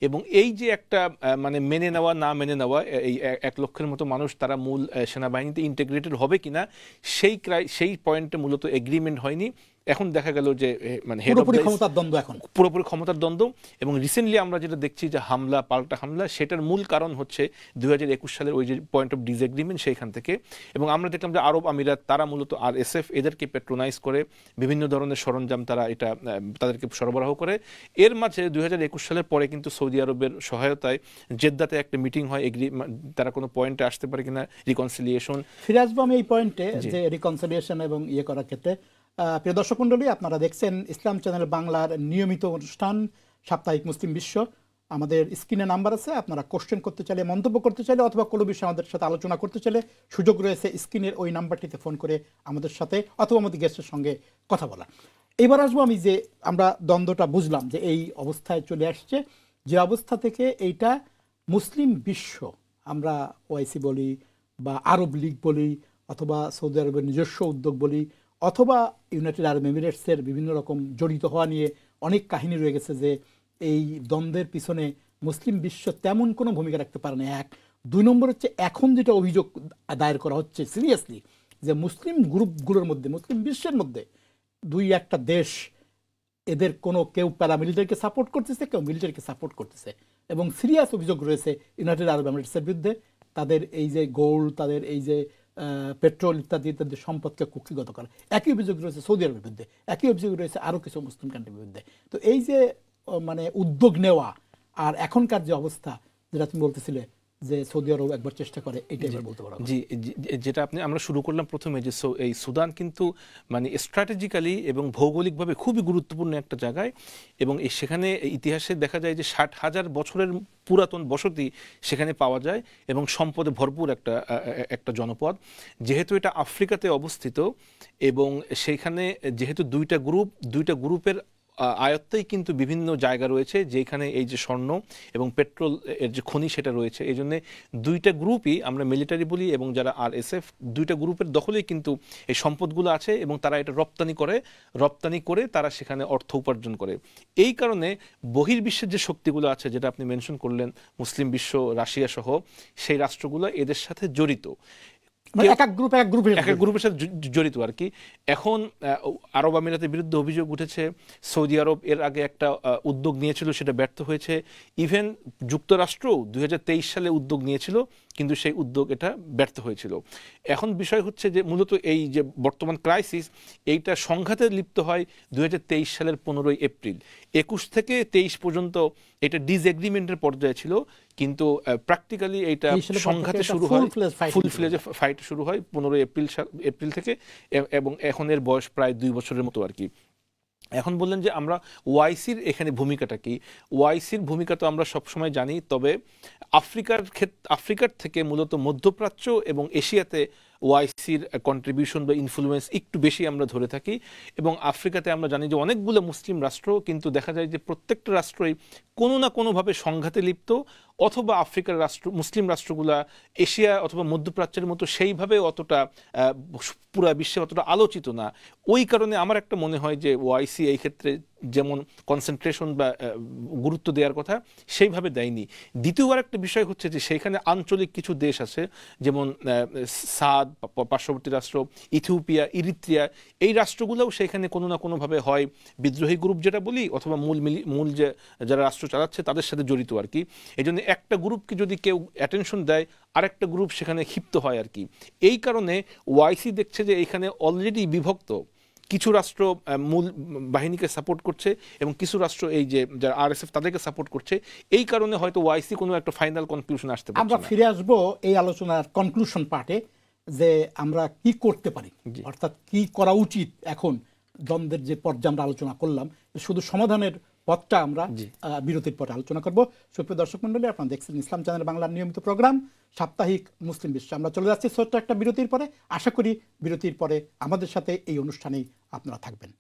Speaker 2: এবং এই যে একটা মানে মেনে নেওয়া না মেনে নেওয়া, এই 1 লক্ষের মতো মানুষ তারা মূল সেনাবাহিনীতে ইন্টিগ্রেটেড হবে কিনা, সেই পয়েন্টে মূলত এগ্রিমেন্ট হয়নি। এখন দেখা গেল যে মানে head of
Speaker 1: পুরোপুরি
Speaker 2: the-
Speaker 1: ক্ষমতার দ্বন্দ্ব এখন।
Speaker 2: পুরোপুরি ক্ষমতার দ্বন্দ্ব। এবং রিসেন্টলি আমরা যেটা দেখছি যে হামলা, পাল্টা হামলা, সেটার মূল কারণ হচ্ছে 2021 সালের ওই যে পয়েন্ট অফ ডিসএগ্রিমেন্ট সেইখান থেকে। এবং আমরা দেখলাম যে আরব আমিরাত তারা মূলত আরএসএফ এদেরকে পেট্রোনাইজ করে বিভিন্ন ধরনের সরঞ্জাম তারা এটা তাদেরকে সরবরাহ করে। এর মাঝে 2021 সালের পরে কিন্তু সৌদি আরবের সহায়তায় জেদ্দাতে একটা মিটিং হয়, তারা কোনো পয়েন্টে আসতে পারে কিনা রিকনসিলিয়েশন।
Speaker 1: ফিরে আসবো আমি এই পয়েন্টে
Speaker 2: জি।
Speaker 1: যে রিকনসিলিয়েশন এবং ইয়ে করার ক্ষেত্রে। প্রিয় দর্শক মণ্ডলী, আপনারা দেখছেন ইসলাম চ্যানেল বাংলার নিয়মিত অনুষ্ঠান সাপ্তাহিক মুসলিম বিশ্ব। আমাদের স্ক্রিনে নাম্বার আছে, আপনারা কোশ্চেন করতে চাইলে, মন্তব্য করতে চাইলে অথবা কোনো বিষয়ে আমাদের সাথে আলোচনা করতে চাইলে সুযোগ রয়েছে স্ক্রিনের ওই নাম্বারটিতে ফোন করে আমাদের সাথে অথবা আমাদের গেস্টের সঙ্গে কথা বলা। এবার আসবো আমি যে আমরা দ্বন্দ্বটা বুঝলাম যে এই অবস্থায় চলে আসছে, যে অবস্থা থেকে এইটা মুসলিম বিশ্ব, আমরা ওআইসি বলি বা আরব লীগ বলি অথবা সৌদি আরবের নিজস্ব উদ্যোগ বলি অথবা ইউনাইটেড আরব এমিরেটসের বিভিন্ন রকম জড়িত হওয়া নিয়ে অনেক কাহিনী রয়ে গেছে যে এই দ্বন্দ্বের পিছনে মুসলিম বিশ্ব তেমন কোনো ভূমিকা রাখতে পারে না। এক, দুই নম্বর হচ্ছে এখন যেটা অভিযোগ দায়ের করা হচ্ছে সিরিয়াসলি, যে মুসলিম গ্রুপগুলোর মধ্যে, মুসলিম বিশ্বের মধ্যে দুই একটা দেশ, এদের কোনো কেউ প্যারামিলিটারিকে সাপোর্ট করতেছে, কেউ মিলিটারিকে সাপোর্ট করতেছে। এবং সিরিয়াস অভিযোগ রয়েছে ইউনাইটেড আরব এমিরেটসের বিরুদ্ধে, তাদের এই যে গোল্ড, তাদের এই যে পেট্রোল ইত্যাদি ইত্যাদি সম্পদকে কুক্ষিগত করা। একই অভিযোগ রয়েছে সৌদি আরবের বিরুদ্ধে, একই অভিযোগ রয়েছে আরও কিছু মুসলিম কান্ট্রির বিরুদ্ধে। তো এই যে মানে উদ্যোগ নেওয়া আর এখনকার যে অবস্থা, যেটা তুমি বলতেছিলে যে সৌদি আরব একবার চেষ্টা করে, এটা এবার বলতে পারো।
Speaker 2: জি, যেটা আমরা শুরু করলাম প্রথমে, যে এই সুদান কিন্তু মানে স্ট্র্যাটেজিক্যালি এবং ভৌগোলিকভাবে খুবই গুরুত্বপূর্ণ একটা জায়গায়। এবং সেখানে ইতিহাসে দেখা যায় যে 60,000 বছরের পুরাতন বসতি সেখানে পাওয়া যায় এবং সম্পদে ভরপুর একটা জনপদ। যেহেতু এটা আফ্রিকাতে অবস্থিত এবং সেইখানে যেহেতু দুইটা গ্রুপের আয়ত্তেই কিন্তু বিভিন্ন জায়গা রয়েছে যেখানে এই যে স্বর্ণ এবং পেট্রোল এর যে খনি সেটা রয়েছে। এই জন্য দুইটা গ্রুপই, আমরা মিলিটারি বলি এবং যারা আরএসএফ, দুইটা গ্রুপের দখলেই কিন্তু এই সম্পদগুলো আছে এবং তারা এটা রপ্তানি করে তারা সেখানে অর্থ উপার্জন করে। এই কারণে বহির্বিশ্বের যে শক্তিগুলো আছে, যেটা আপনি মেনশন করলেন, মুসলিম বিশ্ব, রাশিয়া সহ সেই রাষ্ট্রগুলো এদের সাথে জড়িত,
Speaker 1: এক এক গ্রুপের
Speaker 2: সাথে জড়িত আর কি। এখন আরব আমিরাতের বিরুদ্ধে অভিযোগ উঠেছে, সৌদি আরব এর আগে একটা উদ্যোগ নিয়েছিল, সেটা ব্যর্থ হয়েছে। ইভেন যুক্তরাষ্ট্র 2023 সালে উদ্যোগ নিয়েছিল, কিন্তু সেই উদ্যোগ এটা ব্যর্থ হয়েছিল। এখন বিষয় হচ্ছে যে মূলত এই যে বর্তমান ক্রাইসিস, এইটা সংঘাতে লিপ্ত হয় 2023 সালের 15ই এপ্রিল। 21 থেকে 23 পর্যন্ত এটা ডিসএগ্রিমেন্টের পর্যায়ে ছিল, কিন্তু প্র্যাকটিক্যালি এইটা সংঘাতে শুরু হয়, ফুল ফ্লেজে ফাইট শুরু হয় 15 এপ্রিল থেকে। এবং এখন এর বয়স প্রায় 2 বছরের মতো আর কি। এখন বললেন যে আমরা ওআইসির এখানে ভূমিকাটা কি। ওআইসির ভূমিকা তো আমরা সবসময় জানি, তবে আফ্রিকার থেকে মূলত মধ্যপ্রাচ্য এবং এশিয়াতে ওআইসির কন্ট্রিবিউশন বা ইনফ্লুয়েন্স একটু বেশি আমরা ধরে থাকি। এবং আফ্রিকাতে আমরা জানি যে অনেকগুলো মুসলিম রাষ্ট্র, কিন্তু দেখা যায় যে প্রত্যেকটা রাষ্ট্রই কোনো না কোনোভাবে সংঘাতে লিপ্ত, অথবা আফ্রিকার মুসলিম রাষ্ট্রগুলা এশিয়া অথবা মধ্যপ্রাচ্যের মতো সেইভাবে অতটা পুরা বিশ্বে অতটা আলোচিত না। ওই কারণে আমার একটা মনে হয় যে ওআইসি এই ক্ষেত্রে যেমন কনসেন্ট্রেশন বা গুরুত্ব দেওয়ার কথা সেইভাবে দেয়নি। দ্বিতীয় আরেকটা বিষয় হচ্ছে যে সেইখানে আঞ্চলিক কিছু দেশ আছে, যেমন সাদ, পার্শ্ববর্তী রাষ্ট্র ইথিওপিয়া, ইরিত্রিয়া, এই রাষ্ট্রগুলোও সেখানে কোনো না কোনোভাবে হয় বিদ্রোহী গ্রুপ যেটা বলি, অথবা মূল যে যারা রাষ্ট্র চালাচ্ছে তাদের সাথে জড়িত আর কি। এই জন্য একটা গ্রুপকে যদি কেউ অ্যাটেনশন দেয়, আরেকটা গ্রুপ সেখানে ক্ষিপ্ত হয় আর কি। এই কারণে ওআইসি দেখছে যে এইখানে অলরেডি বিভক্ত, কিছু রাষ্ট্র মূল বাহিনীকে সাপোর্ট করছে এবং কিছু রাষ্ট্র এই যে যারা আরএসএফ তাদেরকে সাপোর্ট করছে। এই কারণে হয়তো ওআইসি কোনো একটা ফাইনাল কনক্লুশন আসতে পারছে না।
Speaker 1: আমরা ফিরে আসব এই আলোচনার কনক্লুশন পার্টে, যে আমরা কি করতে পারি, অর্থাৎ কি করা উচিত। এখন দ্বন্দ্বের যে পর্যায়ে আমরা আলোচনা করলাম, শুধু সমাধানের পথটা আমরা বিরতির পরে আলোচনা করব। সুপ্রিয় দর্শক মণ্ডলী, আপনারা দেখছেন ইসলাম চ্যানেল বাংলার নিয়মিত প্রোগ্রাম সাপ্তাহিক মুসলিম বিশ্ব। আমরা চলে যাচ্ছি ছোট্ট একটা বিরতির পরে। আশা করি বিরতির পরে আমাদের সাথে এই অনুষ্ঠানেই আপনারা থাকবেন।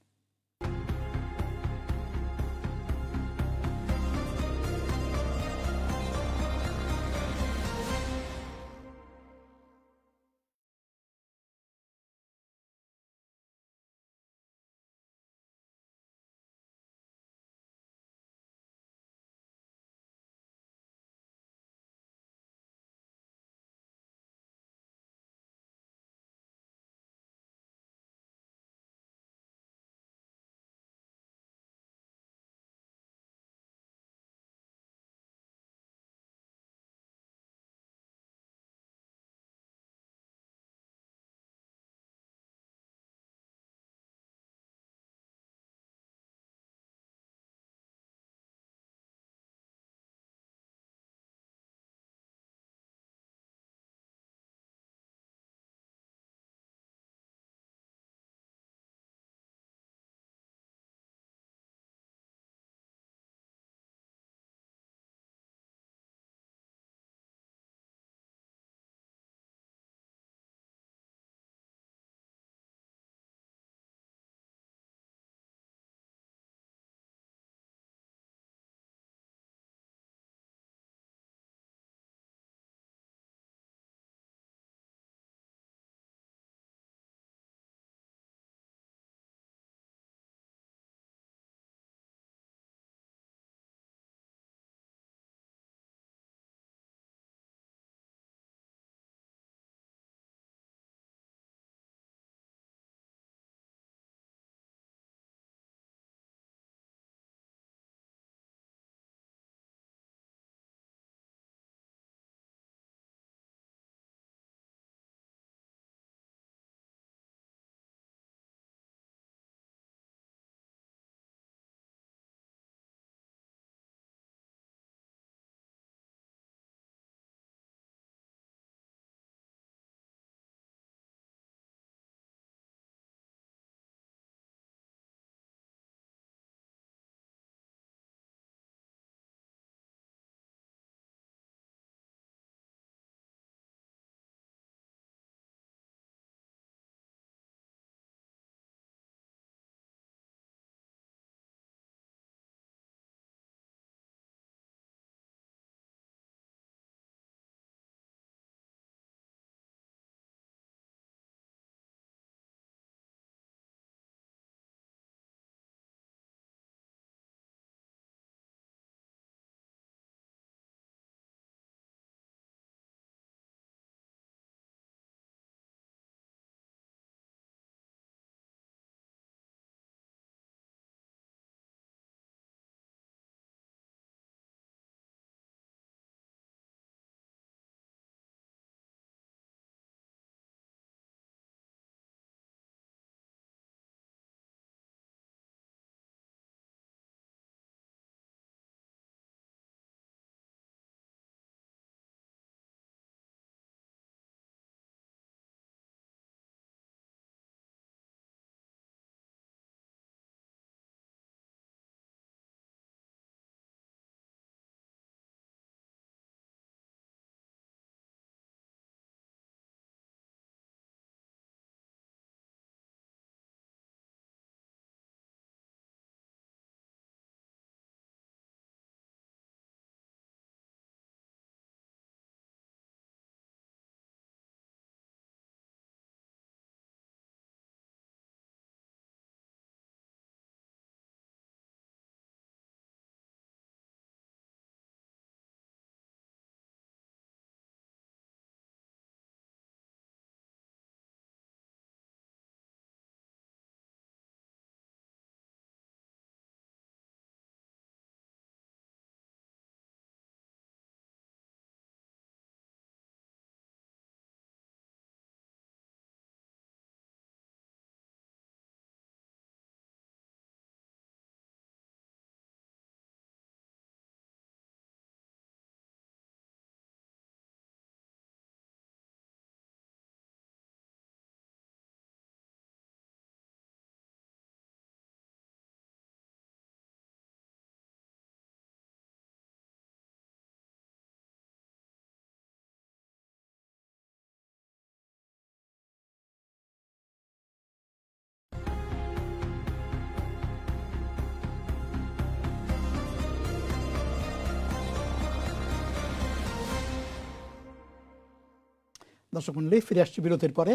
Speaker 1: দর্শক মণ্ডলী, ফিরে আসছি বিরতির পরে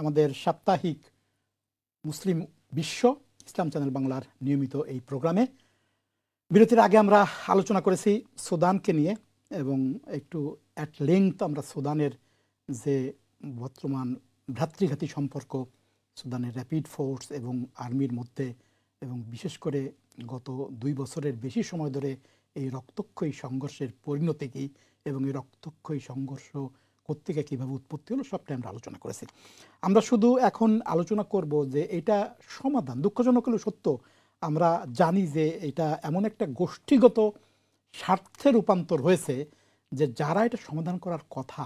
Speaker 1: আমাদের সাপ্তাহিক মুসলিম বিশ্ব ইসলাম চ্যানেল বাংলার নিয়মিত এই প্রোগ্রামে। বিরতির আগে আমরা আলোচনা করেছি সুদানকে নিয়ে এবং একটু অ্যাট লেংথ আমরা সুদানের যে বর্তমান ভ্রাতৃঘাতী সম্পর্ক সুদানের র্যাপিড ফোর্স এবং আর্মির মধ্যে, এবং বিশেষ করে গত 2 বছরের বেশি সময় ধরে এই রক্তক্ষয়ী সংঘর্ষের পরিণতি কী এবং এই রক্তক্ষয়ী সংঘর্ষ কোত্থেকে কীভাবে উৎপত্তি হলো সবটাই আমরা আলোচনা করেছি। আমরা শুধু এখন আলোচনা করব যে এটা সমাধান, দুঃখজনক হলেও সত্য, আমরা জানি যে এটা এমন একটা গোষ্ঠীগত স্বার্থে রূপান্তর হয়েছে যে যারা এটা সমাধান করার কথা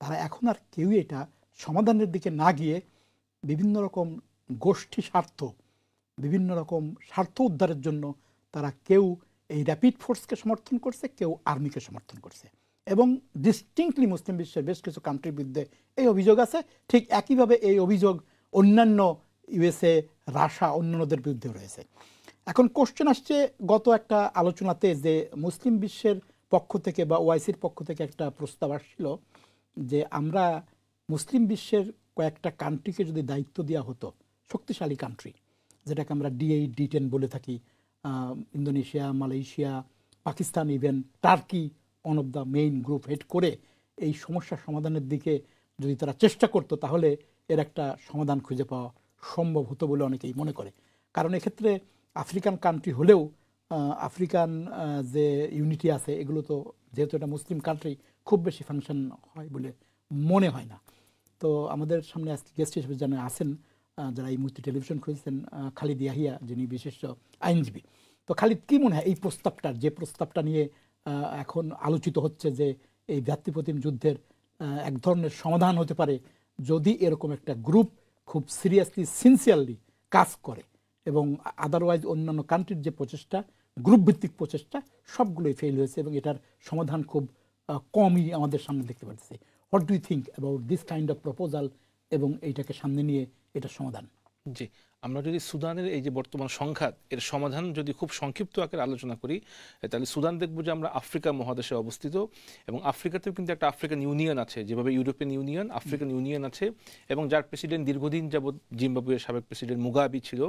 Speaker 1: তারা এখন আর কেউই এটা সমাধানের দিকে না গিয়ে বিভিন্ন রকম গোষ্ঠী স্বার্থ, বিভিন্ন রকম স্বার্থ উদ্ধারের জন্য তারা কেউ এই র্যাপিড ফোর্সকে সমর্থন করছে, কেউ আর্মিকে সমর্থন করছে। এবং ডিস্টিংক্টলি মুসলিম বিশ্বের বেশ কিছু কান্ট্রির বিরুদ্ধে এই অভিযোগ আছে। ঠিক একইভাবে এই অভিযোগ অন্যান্য ইউএসএ, রাশিয়া, অন্যান্যদের বিরুদ্ধে রয়েছে। এখন কোশ্চেন আসছে গত একটা আলোচনাতে যে মুসলিম বিশ্বের পক্ষ থেকে বা ওআইসির পক্ষ থেকে একটা প্রস্তাব আসছিল যে আমরা মুসলিম বিশ্বের কয়েকটা কান্ট্রিকে যদি দায়িত্ব দেওয়া হতো, শক্তিশালী কান্ট্রি যেটাকে আমরা D8, D10 বলে থাকি, Indonesia, Malaysia, Pakistan, even turkey one of the main group head করে এই সমস্যার সমাধানের দিকে যদি তারা চেষ্টা করতো তাহলে এর একটা সমাধান খুঁজে পাওয়া সম্ভব হতো বলে অনেকেই মনে করে। কারণ এক্ষেত্রে আফ্রিকান কান্ট্রি হলেও আফ্রিকান যে ইউনিটি আছে এগুলো তো যেহেতু এটা মুসলিম কান্ট্রি খুব বেশি ফাংশন হয় বলে মনে হয় না। তো আমাদের সামনে আজকে গেস্ট হিসেবে যারা আছেন, যারা এই মুহূর্তে টেলিভিশন খুঁজছেন, খালিদ ইয়াহিয়া যিনি বিশিষ্ট আইনজীবী। তো খালিদ, কি মনে হয় এই প্রস্তাবটার, যে প্রস্তাবটা নিয়ে এখন আলোচিত হচ্ছে যে এই ভ্রাতৃপ্রতিম যুদ্ধের এক ধরনের সমাধান হতে পারে যদি এরকম একটা গ্রুপ খুব সিরিয়াসলি, সিনসিয়ারলি কাজ করে এবং আদারওয়াইজ অন্যান্য কান্ট্রির যে প্রচেষ্টা, গ্রুপ ভিত্তিক প্রচেষ্টা, সবগুলোই ফেল হয়েছে এবং এটার সমাধান খুব কমই আমাদের সামনে দেখতে পাচ্ছি। What do you think about this kind of proposal এবং এইটাকে সামনে নিয়ে এটার সমাধান?
Speaker 2: জি, আমরা যদি সুদানের এই যে বর্তমান সংঘাত এর সমাধান যদি খুব সংক্ষিপ্ত আকারে আলোচনা করি, তাহলে সুদান দেখব যে আমরা আফ্রিকা মহাদেশে অবস্থিত এবং আফ্রিকাতেও কিন্তু একটা আফ্রিকান ইউনিয়ন আছে, যেভাবে ইউরোপিয়ান ইউনিয়ন, আফ্রিকান ইউনিয়ন আছে এবং যার প্রেসিডেন্ট দীর্ঘদিন যাবৎ জিম্বাবুয়ের সাবেক প্রেসিডেন্ট মুগাবে ছিল।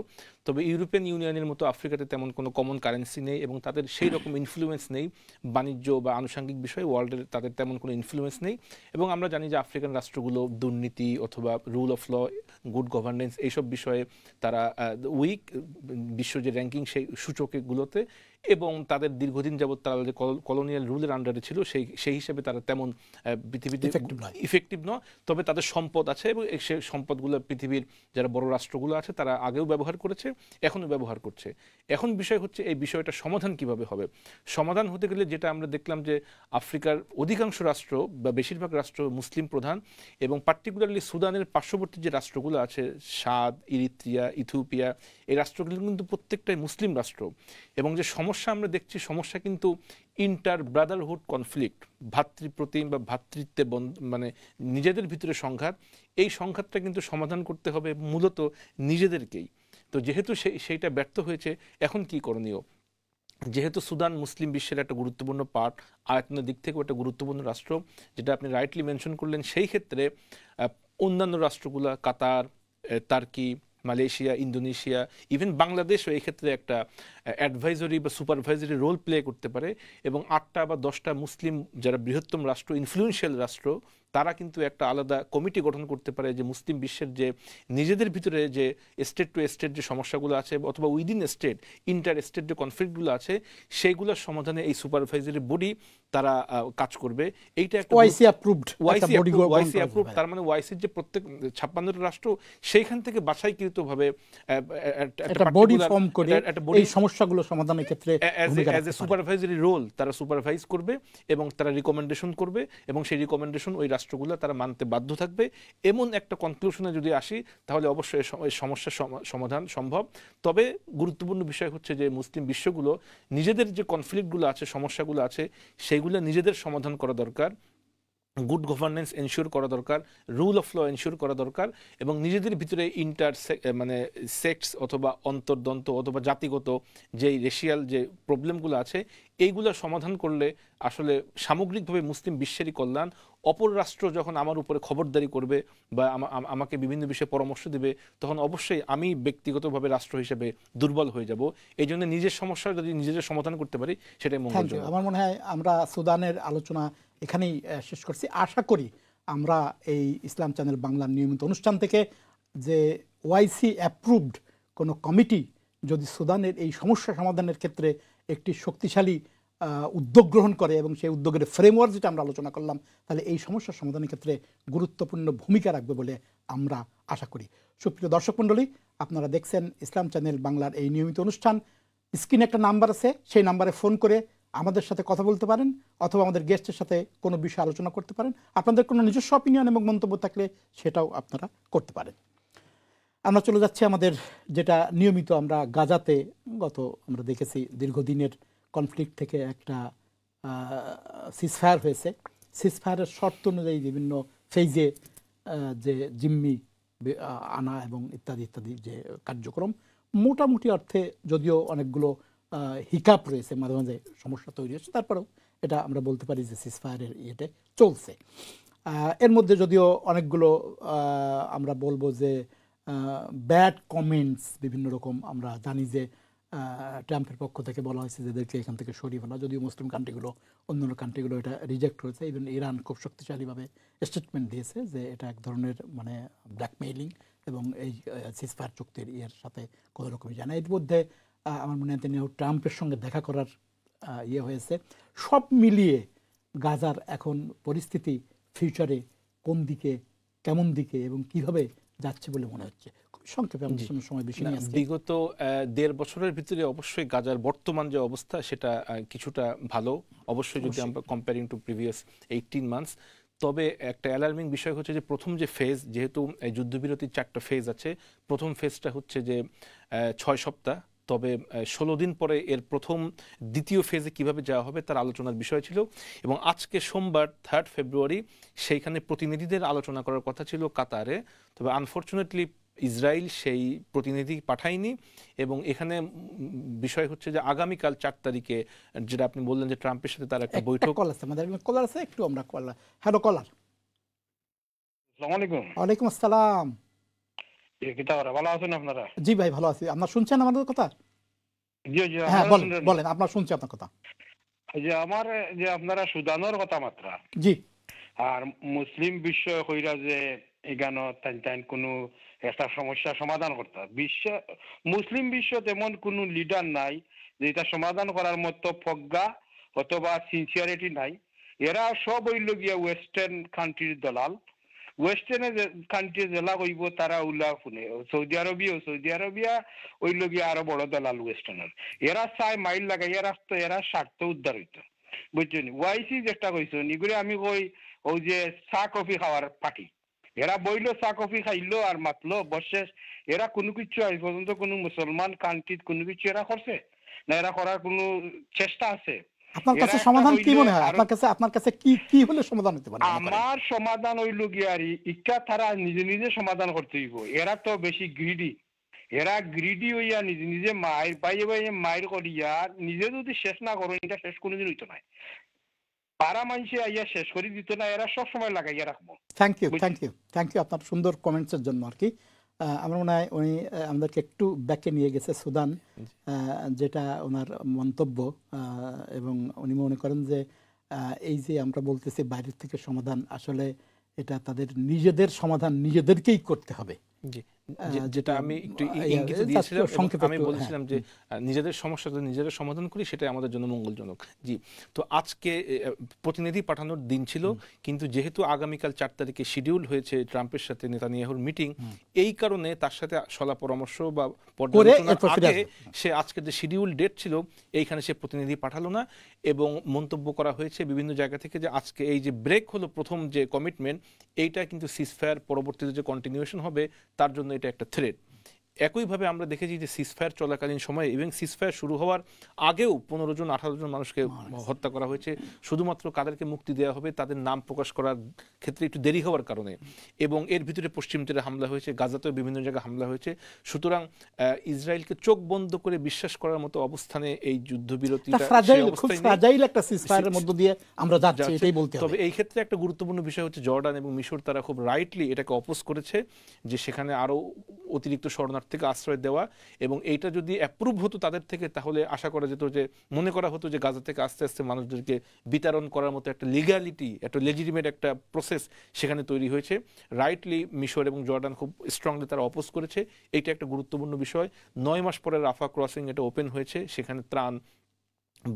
Speaker 2: তবে ইউরোপিয়ান ইউনিয়নের মতো আফ্রিকাতে তেমন কোনো কমন কারেন্সি নেই এবং তাদের সেই রকম ইনফ্লুয়েন্স নেই বাণিজ্য বা আনুষঙ্গিক বিষয়ে, ওয়ার্ল্ডের তাদের তেমন কোনো ইনফ্লুয়েন্স নেই। এবং আমরা জানি যে আফ্রিকান রাষ্ট্রগুলো দুর্নীতি অথবা rule of law, good governance এইসব বিষয়ে তারা উইক, বিশ্ব যে র্যাঙ্কিং সেই সূচকগুলোতে, এবং তাদের দীর্ঘদিন যাবৎ তারা যে কলোনিয়াল রুলের আন্ডারে ছিল সেই হিসেবে তারা তেমন পৃথিবীতে ইফেক্টিভ নয়। তবে তাদের সম্পদ আছে এবং সেই সম্পদগুলো পৃথিবীর যারা বড় রাষ্ট্রগুলো আছে তারা আগেও ব্যবহার করেছে, এখনও ব্যবহার করছে। এখন বিষয় হচ্ছে এই বিষয়টা সমাধান কিভাবে হবে। সমাধান হতে গেলে যেটা আমরা দেখলাম যে আফ্রিকার অধিকাংশ রাষ্ট্র বা বেশিরভাগ রাষ্ট্র মুসলিম প্রধান এবং পার্টিকুলারলি সুদানের পার্শ্ববর্তী যে রাষ্ট্রগুলো আছে, সাদ, ইরিত্রিয়া, ইথিওপিয়া, এই রাষ্ট্রগুলো কিন্তু প্রত্যেকটাই মুসলিম রাষ্ট্র। এবং যে সমস্যা আমরা দেখছি, সমস্যা কিন্তু ইন্টার ব্রাদারহুড কনফ্লিক্ট, ভ্রাতৃপ্রতিম বা ভ্রাতৃত্বে মানে নিজেদের ভিতরে সংঘাত। এই সংঘাতটা কিন্তু সমাধান করতে হবে মূলত নিজেদেরকেই। তো যেহেতু সেইটা ব্যর্থ হয়েছে, এখন কি করণীয়? যেহেতু সুদান মুসলিম বিশ্বের একটা গুরুত্বপূর্ণ পার্ট, আয়তনের দিক থেকেও একটা গুরুত্বপূর্ণ রাষ্ট্র, যেটা আপনি রাইটলি মেনশন করলেন, সেই ক্ষেত্রে অন্যান্য রাষ্ট্রগুলো, কাতার, টার্কি, মালয়েশিয়া, ইন্দোনেশিয়া, ইভেন বাংলাদেশও এই ক্ষেত্রে একটা অ্যাডভাইজরি বা সুপারভাইজরি রোল প্লে করতে পারে। এবং 8টা বা 10টা মুসলিম যারা বৃহত্তম রাষ্ট্র, ইনফ্লুয়েন্সিয়াল রাষ্ট্র, তারা কিন্তু একটা আলাদা কমিটি গঠন করতে পারে যে মুসলিম বিশ্বের যে নিজেদের ভিতরে যে স্টেট টু স্টেট যে সমস্যাগুলো আছে অথবা উইদিন স্টেট, ইন্টার স্টেট যে কনফ্লিক্টগুলো আছে, সেইগুলোর সমাধানে এই সুপারভাইজারি বডি তারা কাজ করবে। এইটা একটা ওয়াইসি অ্যাপ্রুভড, তার মানে ওয়াইসির যে প্রত্যেক 56টা রাষ্ট্র সেইখান থেকে বাছাইকৃতভাবে
Speaker 1: একটা বডি ফর্ম করে এই সমস্যাগুলো সমাধানের ক্ষেত্রে
Speaker 2: অ্যাজ এ সুপারভাইজারি রোল তারা সুপারভাইজ করবে এবং তারা রিকমেন্ডেশন করবে এবং সেই রিকমেন্ডেশন ওই রাষ্ট্রগুলো তারা মানতে বাধ্য থাকবে। এমন একটা কনক্লুশনে যদি আসি তাহলে অবশ্যই এই সমস্যার সমাধান সম্ভব। তবে গুরুত্বপূর্ণ বিষয় হচ্ছে যে মুসলিম বিশ্বগুলো নিজেদের যে কনফ্লিক্টগুলো আছে, সমস্যাগুলো আছে, সেইগুলো নিজেদের সমাধান করা দরকার। গুড গভর্নেন্স এনশিওর করা দরকার, রুল অফ ল এনশিওর করা দরকার, এবং নিজেদের ভিতরে মানে সেক্স অথবা অন্তর্দন্ত অথবা জাতিগত যেই রেশিয়াল যে প্রবলেমগুলো আছে এইগুলো সমাধান করলে আসলে সামগ্রিকভাবে মুসলিম বিশ্বেরই কল্যাণ। অপর রাষ্ট্র যখন আমার উপরে খবরদারি করবে বা আমাকে বিভিন্ন বিষয়ে পরামর্শ দেবে, তখন অবশ্যই আমি ব্যক্তিগতভাবে রাষ্ট্র হিসেবে দুর্বল হয়ে যাব। এই জন্য নিজের সমস্যা যদি নিজেদের সমাধান করতে পারি সেটাই মঙ্গলজনক।
Speaker 1: আমার মনে হয় আমরা সুদানের আলোচনা এখানেই শেষ করছি। আশা করি আমরা এই ইসলাম চ্যানেল বাংলার নিয়মিত অনুষ্ঠান থেকে যে ওআইসি অ্যাপ্রুভড কোনো কমিটি যদি সুদানের এই সমস্যা সমাধানের ক্ষেত্রে একটি শক্তিশালী উদ্যোগ গ্রহণ করে এবং সেই উদ্যোগের ফ্রেমওয়ার্ক যেটা আমরা আলোচনা করলাম, তাহলে এই সমস্যার সমাধানের ক্ষেত্রে গুরুত্বপূর্ণ ভূমিকা রাখবে বলে আমরা আশা করি। সুপ্রিয় দর্শক মণ্ডলী, আপনারা দেখছেন ইসলাম চ্যানেল বাংলার এই নিয়মিত অনুষ্ঠান। স্ক্রিনে একটা নাম্বার আছে, সেই নাম্বারে ফোন করে আমাদের সাথে কথা বলতে পারেন অথবা আমাদের গেস্টের সাথে কোনো বিষয়ে আলোচনা করতে পারেন। আপনাদের কোনো নিজস্ব অপিনিয়ন এবং মন্তব্য থাকলে সেটাও আপনারা করতে পারেন। আমরা চলে যাচ্ছি আমাদের যেটা নিয়মিত আমরা গাজাতে আমরা দেখেছি দীর্ঘদিনের কনফ্লিক্ট থেকে একটা সিজফায়ার হয়েছে। সিজফায়ারের শর্ত অনুযায়ী বিভিন্ন ফেজে যে জিম্মি আনা এবং ইত্যাদি ইত্যাদি যে কার্যক্রম, মোটামুটি অর্থে যদিও অনেকগুলো হিকাপ রয়েছে, মাঝে মাঝে সমস্যা তৈরি হচ্ছে, তারপরেও এটা আমরা বলতে পারি যে সিজফায়ারের ইয়েতে চলছে। এর মধ্যে যদিও অনেকগুলো আমরা বলবো যে ব্যাড কমেন্টস বিভিন্ন রকম আমরা জানি যে ট্রাম্পের পক্ষ থেকে বলা হয়েছে যে এদেরকে এখান থেকে সরিয়ে ফেলা, যদিও মুসলিম কান্ট্রিগুলো অন্যান্য কান্ট্রিগুলো এটা রিজেক্ট হয়েছে। ইভেন ইরান খুব শক্তিশালীভাবে স্টেটমেন্ট দিয়েছে যে এটা এক ধরনের মানে ব্ল্যাকমেইলিং এবং এই সিজফায়ার চুক্তির ইয়ের সাথে কোনো রকমই জানা। এর মধ্যে আমার মনে হয় ট্রাম্পের সঙ্গে দেখা করার ইয়ে হয়েছে। সব মিলিয়ে গাজার এখন পরিস্থিতি ফিউচারে কোন দিকে, কেমন দিকে এবং কিভাবে যাচ্ছে বলে মনে হচ্ছে? খুব সংক্ষেপে আমাদের সময় বেশি নেই।
Speaker 2: বিগত 1.5 বছরের ভিতরে অবশ্যই গাজার বর্তমান যে অবস্থা সেটা কিছুটা ভালো, অবশ্যই যদি আমরা কম্পেয়ারিং টু প্রিভিয়াস 18 মান্থস। তবে একটা অ্যালার্মিং বিষয় হচ্ছে যে প্রথম যে ফেজ, যেহেতু যুদ্ধবিরতির 4টা ফেজ আছে, প্রথম ফেজটা হচ্ছে যে 6 সপ্তাহ, তবে 16 দিন পরে এর দ্বিতীয় ফেজে কিভাবে যাওয়া হবে তার আলোচনার বিষয় ছিল। এবং আজকে সোমবার 3 ফেব্রুয়ারি সেইখানে প্রতিনিধিদের আলোচনা করার কথা ছিল কাতারে, তবে আনফরচুনেটলি ইসরায়েল সেই প্রতিনিধি পাঠায়নি। এবং এখানে বিষয় হচ্ছে যে আগামীকাল 4 তারিখে, যেটা আপনি বললেন যে ট্রাম্পের সাথে তার একটা বৈঠক।
Speaker 1: কলার আছে একটু আমরা কলার। হ্যালো কলার।
Speaker 4: আসসালামু আলাইকুম।
Speaker 1: ওয়ালাইকুম আসসালাম।
Speaker 4: ভালো আছেন আপনারা?
Speaker 1: জি ভাই ভালো আছি। আপনারা শুনছেন আমাদের কথা?
Speaker 4: জি জি,
Speaker 1: হ্যাঁ বলেন, আপনারা শুনছি আপনার কথা।
Speaker 4: যে আমার যে আপনারা সুদানের কথা মাত্রা
Speaker 1: জি,
Speaker 4: আর মুসলিম বিশ্ব কইরা যে এখানে টাইন কোনো একটা সমস্যা সমাধান করতে মুসলিম বিশ্ব তেমন কোনো লিডার নাই যে এটা সমাধান করার মতো প্রজ্ঞা অথবা সিনসিয়ারিটি নাই। এরা সব হইল গিয়া ওয়েস্টার্ন কান্ট্রির দলাল। ওয়েস্টার্নে কান্ট্রি জেলা কইব তারা উল্লাহ শুনে। সৌদি আরবিয়া হইল গিয়া আরো বড় দলাল ওয়েস্টার্নের। এরা চাই মাইল লাগাইয়া রাখতো, এরা স্বার্থ উদ্ধার হইতো, বুঝছেন? ওয়াইসি যেটা কইছো নিগুড়ে আমি কই ওই যে চা কফি খাওয়ার পার্টি, এরা বইলো চা কফি খাইলো আর মাতলো বসে। এরা কোনো কিছু আজ পর্যন্ত কোনো মুসলমান কান্ট্রিত কোনো কিছু এরা করছে না? এরা করার কোনো চেষ্টা আছে?
Speaker 1: আপনার কাছে সমাধান কি মনে হয়? আপনার কাছে কি হলে সমাধান হতে পারে?
Speaker 4: আমার সমাধান হইল গিয়ারি ইচ্ছা তারা নিজে নিজে সমাধান করতে হইব। এরা তো বেশি গ্রিডি, এরা গ্রিডি হইয়া নিজে নিজে মায়ের বাইয়ে মায়ের করিয়া নিজে যদি শেষ না করো, এটা শেষ কোনোদিন হইতো না। পাড়া মানুষে আইয়া শেষ করে দিত না, এরা সব সময় লাগাইয়া রাখবো।
Speaker 1: থ্যাংক ইউ আপনার সুন্দর কমেন্টসের জন্য আর কি। আমার মনে হয় উনি আমাদেরকে একটু ব্যাকে নিয়ে গেছে সুদান, যেটা ওনার মন্তব্য। এবং উনি মনে করেন যে এই যে আমরা বলতেছি বাইরের থেকে সমাধান, আসলে এটা তাদের নিজেদের সমাধান নিজেদেরকেই করতে হবে।
Speaker 2: যেটা আমি একটু ইঙ্গিত দিয়েছিলাম, আমি বলেছিলাম যে নিজেদের সমস্যা যদি নিজেরা সমাধান করি সেটাই আমাদের জন্য মঙ্গলজনক। জি, তো আজকে প্রতিনিধি পাঠানোর দিন ছিল, কিন্তু যেহেতু আগামীকাল 4 তারিখে শিডিউল হয়েছে ট্রাম্পের সাথে নেতানিয়াহুর মিটিং, এই কারণে তার সাথে সলা পরামর্শ বা পর্যালোচনার আগে সে আজকের যে শিডিউল ডেট ছিল এইখানে সে প্রতিনিধি পাঠালো না। এবং মন্তব্য করা হয়েছে বিভিন্ন জায়গা থেকে যে আজকে এই যে ব্রেক হলো, প্রথম যে কমিটমেন্ট, এইটা কিন্তু সিজফায়ার পরবর্তীতে যে কন্টিনিউশন হবে তার জন্য এটা একটা থ্রেট। একইভাবে আমরা দেখেছি যে সিজফায়ার চলাকালীন সময়ে এবং সিজফায়ার শুরু হওয়ার আগেও 15 জন 18 জন মানুষকে হত্যা করা হয়েছে, শুধুমাত্র কাদেরকে মুক্তি দেওয়া হবে তাদের নাম প্রকাশ করার ক্ষেত্রে একটু দেরি হওয়ার কারণে। এবং এর ভিতরে পশ্চিম তীরে হামলা হয়েছে, গাজাতেও বিভিন্ন জায়গায় হামলা হয়েছে। সুতরাং ইসরায়েলকে চোখ বন্ধ করে বিশ্বাস করার মতো অবস্থানে এই যুদ্ধবিরতিটা
Speaker 1: খুব ফ্রাজাইল একটা সিজফায়ারের মধ্য দিয়ে আমরা যাচ্ছি, এটাই বলতে হবে।
Speaker 2: তবে এই ক্ষেত্রে একটা গুরুত্বপূর্ণ বিষয় হচ্ছে জর্ডান এবং মিশর তারা খুব রাইটলি এটাকে অপোজ করেছে যে সেখানে আরো অতিরিক্ত শরণার্থীকে আশ্রয় দেওয়া, এবং এইটা যদি অ্যাপ্রুভ হতো তাদের থেকে তাহলে আশা করা যেত যে, মনে করা হতো যে গাজা থেকে আস্তে আস্তে মানুষদেরকে বিতরণ করার মতো একটা লিগ্যালিটি, একটা লেজিটিমেট একটা প্রসেস সেখানে তৈরি হয়েছে। রাইটলি মিশর এবং জর্ডান খুব স্ট্রংলি তারা অপোজ করেছে। এইটা একটা গুরুত্বপূর্ণ বিষয়। 9 মাস পরে রাফা ক্রসিং এটা ওপেন হয়েছে, সেখানে ত্রাণ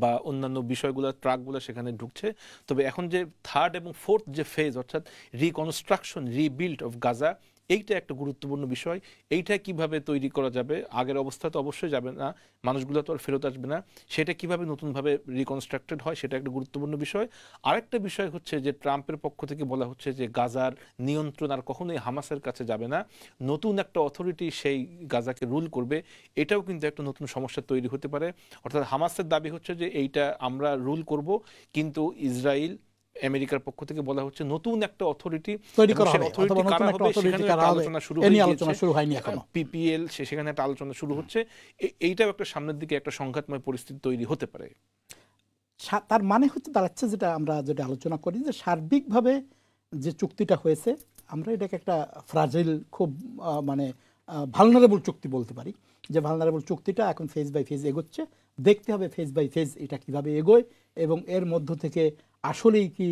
Speaker 2: বা অন্যান্য বিষয়গুলো ট্রাকগুলো সেখানে ঢুকছে। তবে এখন যে থার্ড এবং ফোর্থ যে ফেজ, অর্থাৎ রিকনস্ট্রাকশন, রিবিল্ড অফ গাজা, এইটা একটা গুরুত্বপূর্ণ বিষয়। এইটা কিভাবে তৈরি করা যাবে, আগের অবস্থা তো অবশ্যই যাবে না, মানুষগুলো তো আর ফেরত আসবে না, সেটা কিভাবে নতুনভাবে রিকনস্ট্রাক্টেড হয় সেটা একটা গুরুত্বপূর্ণ বিষয়। আরেকটা বিষয় হচ্ছে যে ট্রাম্পের পক্ষ থেকে বলা হচ্ছে যে গাজার নিয়ন্ত্রণ আর কখনোই হামাসের কাছে যাবে না, নতুন একটা অথরিটি সেই গাজাকে রুল করবে। এটাও কিন্তু একটা নতুন সমস্যা তৈরি হতে পারে। অর্থাৎ হামাসের দাবি হচ্ছে যে এইটা আমরা রুল করব, কিন্তু ইসরায়েল আমেরিকার পক্ষ থেকে বলা হচ্ছে নতুন একটা অথরিটি
Speaker 1: তৈরি করা হবে, অথবা নতুন একটা অথরিটি করা হবে। এই নিয়ে আলোচনা শুরু হয়নি এখনো,
Speaker 2: পিপিএল সেখানে একটা আলোচনা শুরু হচ্ছে। এইটাও একটা সামনের দিকে একটা সংঘাতময় পরিস্থিতি তৈরি হতে পারে।
Speaker 1: তার মানে হচ্ছে দাঁড়াচ্ছে যেটা আমরা যেটা আলোচনা করি যে সার্বিকভাবে যে চুক্তিটা হয়েছে আমরা এটাকে একটা ফ্রাজাইল, খুব মানে ভালনারেবল চুক্তি বলতে পারি। যে ভালনারেবল চুক্তিটা এখন ফেজ বাই ফেজ এগোচ্ছে, দেখতে হবে ফেজ বাই ফেজ এটা কিভাবে এগোয়, এবং এর মধ্য থেকে আসলেই কি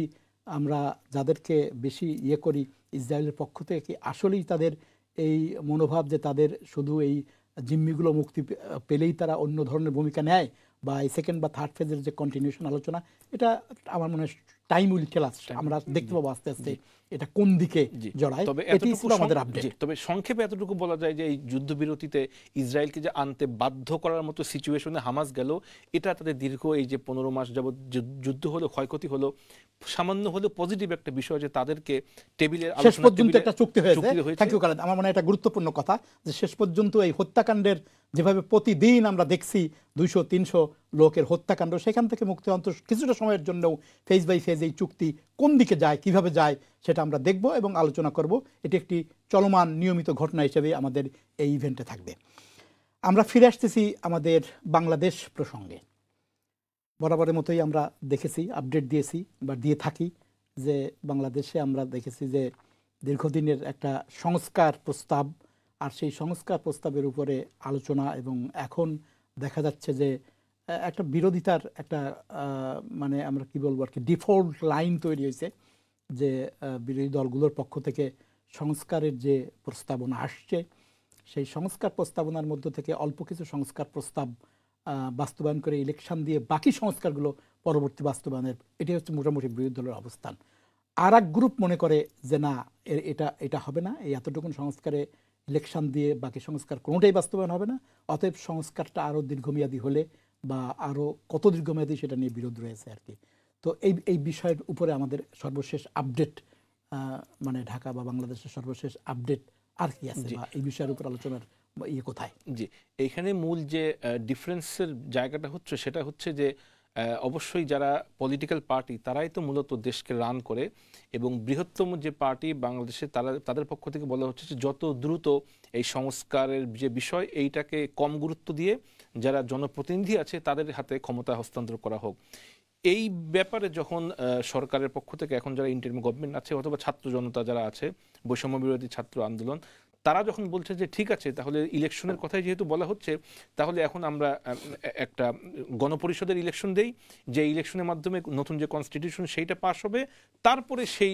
Speaker 1: আমরা যাদেরকে বেশি করি ইসরায়েলের পক্ষ থেকে কি আসলেই তাদের এই মনোভাব যে তাদের শুধু এই জিম্মিগুলো মুক্তি পেলেই তারা অন্য ধরনের ভূমিকা নেয়, বা এই সেকেন্ড বা থার্ড ফেজের যে কন্টিনিউশন আলোচনা, এটা আমার মনে হয় টাইম উইল টেল আস, আমরা দেখতে পাবো আস্তে আস্তে এটা কোন দিকে জড়ায়।
Speaker 2: তবে সংক্ষেপে এতটুকু বলা যায় যে এই যুদ্ধবিরতিতে ইসরায়েলকে যে আনতে বাধ্য করার মতো সিচুয়েশনে হামাস গেল, এটা তাদের দীর্ঘ এই যে 15 মাস যাবত যুদ্ধ হলো, ক্ষয়ক্ষতি হলো, সামান্য হলেও পজিটিভ একটা বিষয় যে তাদেরকে টেবিলের
Speaker 1: শেষ পর্যন্ত একটা চুক্তি হয়েছে। Thank you Khaled. আমার মনে হয় এটা গুরুত্বপূর্ণ কথা যে শেষ পর্যন্ত এই হত্যাকাণ্ডের যেভাবে প্রতিদিন আমরা দেখছি 200-300 লোকের হত্যাকাণ্ড, সেখান থেকে মুক্তি অন্তত কিছুটা সময়ের জন্যও ফেজ বাই ফেজ এই চুক্তি কোন দিকে যায়, কিভাবে যায় সেটা আমরা দেখব এবং আলোচনা করব। এটি একটি চলমান নিয়মিত ঘটনা হিসেবে আমাদের এই ইভেন্টে থাকবে। আমরা ফিরে আসতেছি আমাদের বাংলাদেশ প্রসঙ্গে। বরাবরের মতোই আমরা দেখেছি, আপডেট দিয়েছি বা দিয়ে থাকি যে বাংলাদেশে আমরা দেখেছি যে দীর্ঘদিনের একটা সংস্কার প্রস্তাব, আর সেই সংস্কার প্রস্তাবের উপরে আলোচনা, এবং এখন দেখা যাচ্ছে যে একটা বিরোধিতার একটা মানে আমরা কি বলবো আর কি ডিফল্ট লাইন তৈরি হয়েছে যে বিরোধী দলগুলোর পক্ষ থেকে সংস্কারের যে প্রস্তাবনা আসছে, সেই সংস্কার প্রস্তাবনার মধ্য থেকে অল্প কিছু সংস্কার প্রস্তাব বাস্তবায়ন করে ইলেকশন দিয়ে বাকি সংস্কারগুলো পরবর্তী বাস্তবায়নের, এটি হচ্ছে মোটামুটি বিরোধী দলের অবস্থান। আর এক গ্রুপ মনে করে যে না, এটা হবে না, এই এতটুকুন সংস্কারে ইলেকশন দিয়ে বাকি সংস্কার কোনোটাই বাস্তবায়ন হবে না, অতএব সংস্কারটা আরও দীর্ঘমেয়াদী হলে বা আরও কত দীর্ঘমেয়াদী সেটা নিয়ে বিরোধ রয়েছে আর কি। তো এই বিষয়ের উপরে আমাদের সর্বশেষ আপডেট, মানে ঢাকা বা বাংলাদেশের সর্বশেষ আপডেট আর কি আছে, বা এই বিষয়ের উপর আলোচনার কোথায়?
Speaker 2: জি, এইখানে মূল যে ডিফারেন্সের জায়গাটা হচ্ছে সেটা হচ্ছে যে অবশ্যই যারা পলিটিক্যাল পার্টি তারাই তো মূলত দেশকে রান করে, এবং বৃহত্তম যে পার্টি বাংলাদেশে তাদের পক্ষ থেকে বলা হচ্ছে যে যত দ্রুত এই সংস্কারের যে বিষয় এইটাকে কম গুরুত্ব দিয়ে যারা জনপ্রতিনিধি আছে তাদের হাতে ক্ষমতা হস্তান্তর করা হোক। এই ব্যাপারে যখন সরকারের পক্ষ থেকে এখন যারা ইন্টারিম গভর্নমেন্ট আছে অথবা ছাত্র জনতা যারা আছে, বৈষম্য বিরোধী ছাত্র আন্দোলন, তারা যখন বলছে যে ঠিক আছে তাহলে ইলেকশনের কথাই যেহেতু বলা হচ্ছে, তাহলে এখন আমরা একটা গণপরিষদের ইলেকশন দেই, যে ইলেকশনের মাধ্যমে নতুন যে কনস্টিটিউশন সেইটা পাস হবে, তারপরে সেই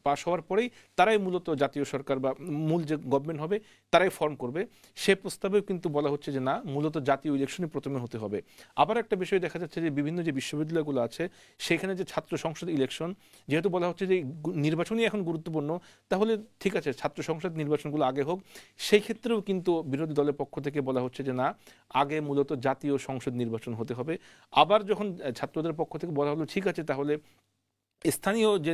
Speaker 2: পাস হওয়ার পরেই তারাই মূলত জাতীয় সরকার বা মূল যে গভর্নমেন্ট হবে তারাই ফর্ম করবে। সে প্রস্তাবেও কিন্তু বলা হচ্ছে যে না, মূলত জাতীয় ইলেকশনই প্রথমে হতে হবে। আবার একটা বিষয় দেখা যাচ্ছে যে বিভিন্ন যে বিশ্ববিদ্যালয়গুলো আছে সেখানে যে ছাত্র সংসদ ইলেকশন, যেহেতু বলা হচ্ছে যে নির্বাচনই এখন গুরুত্বপূর্ণ, তাহলে ঠিক আছে ছাত্র সংসদ নির্বাচনগুলো আগে হোক। সেই ক্ষেত্রেও কিন্তু বিরোধী দলের পক্ষ থেকে বলা হচ্ছে যে না, আগে মূলত জাতীয় সংসদ নির্বাচন হতে হবে। আবার যখন ছাত্রদের পক্ষ থেকে বলা হলো ঠিক আছে তাহলে স্থানীয় যে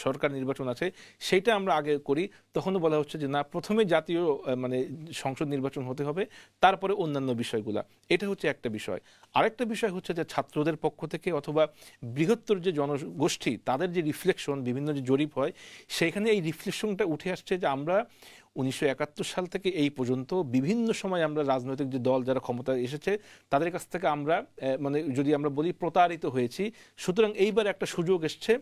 Speaker 2: সরকার নির্বাচন আছে সেইটা আমরা আগে করি, তখনও বলা হচ্ছে যে না, প্রথমে জাতীয় মানে সংসদ নির্বাচন হতে হবে, তারপরে অন্যান্য বিষয়গুলা। এটা হচ্ছে একটা বিষয়। আরেকটা বিষয় হচ্ছে যে ছাত্রদের পক্ষ থেকে অথবা বৃহত্তর যে জনগোষ্ঠী তাদের যে রিফ্লেকশন, বিভিন্ন যে জরিপ হয়, সেইখানে এই রিফ্লেকশনটা উঠে আসছে যে আমরা 1971 সাল থেকে এই পর্যন্ত বিভিন্ন সময় আমরা রাজনৈতিক যে দল যারা ক্ষমতায় এসেছে তাদের কাছ থেকে আমরা মানে যদি আমরা বলি প্রতারিত হয়েছি। সুতরাং এইবার একটা সুযোগ এসছে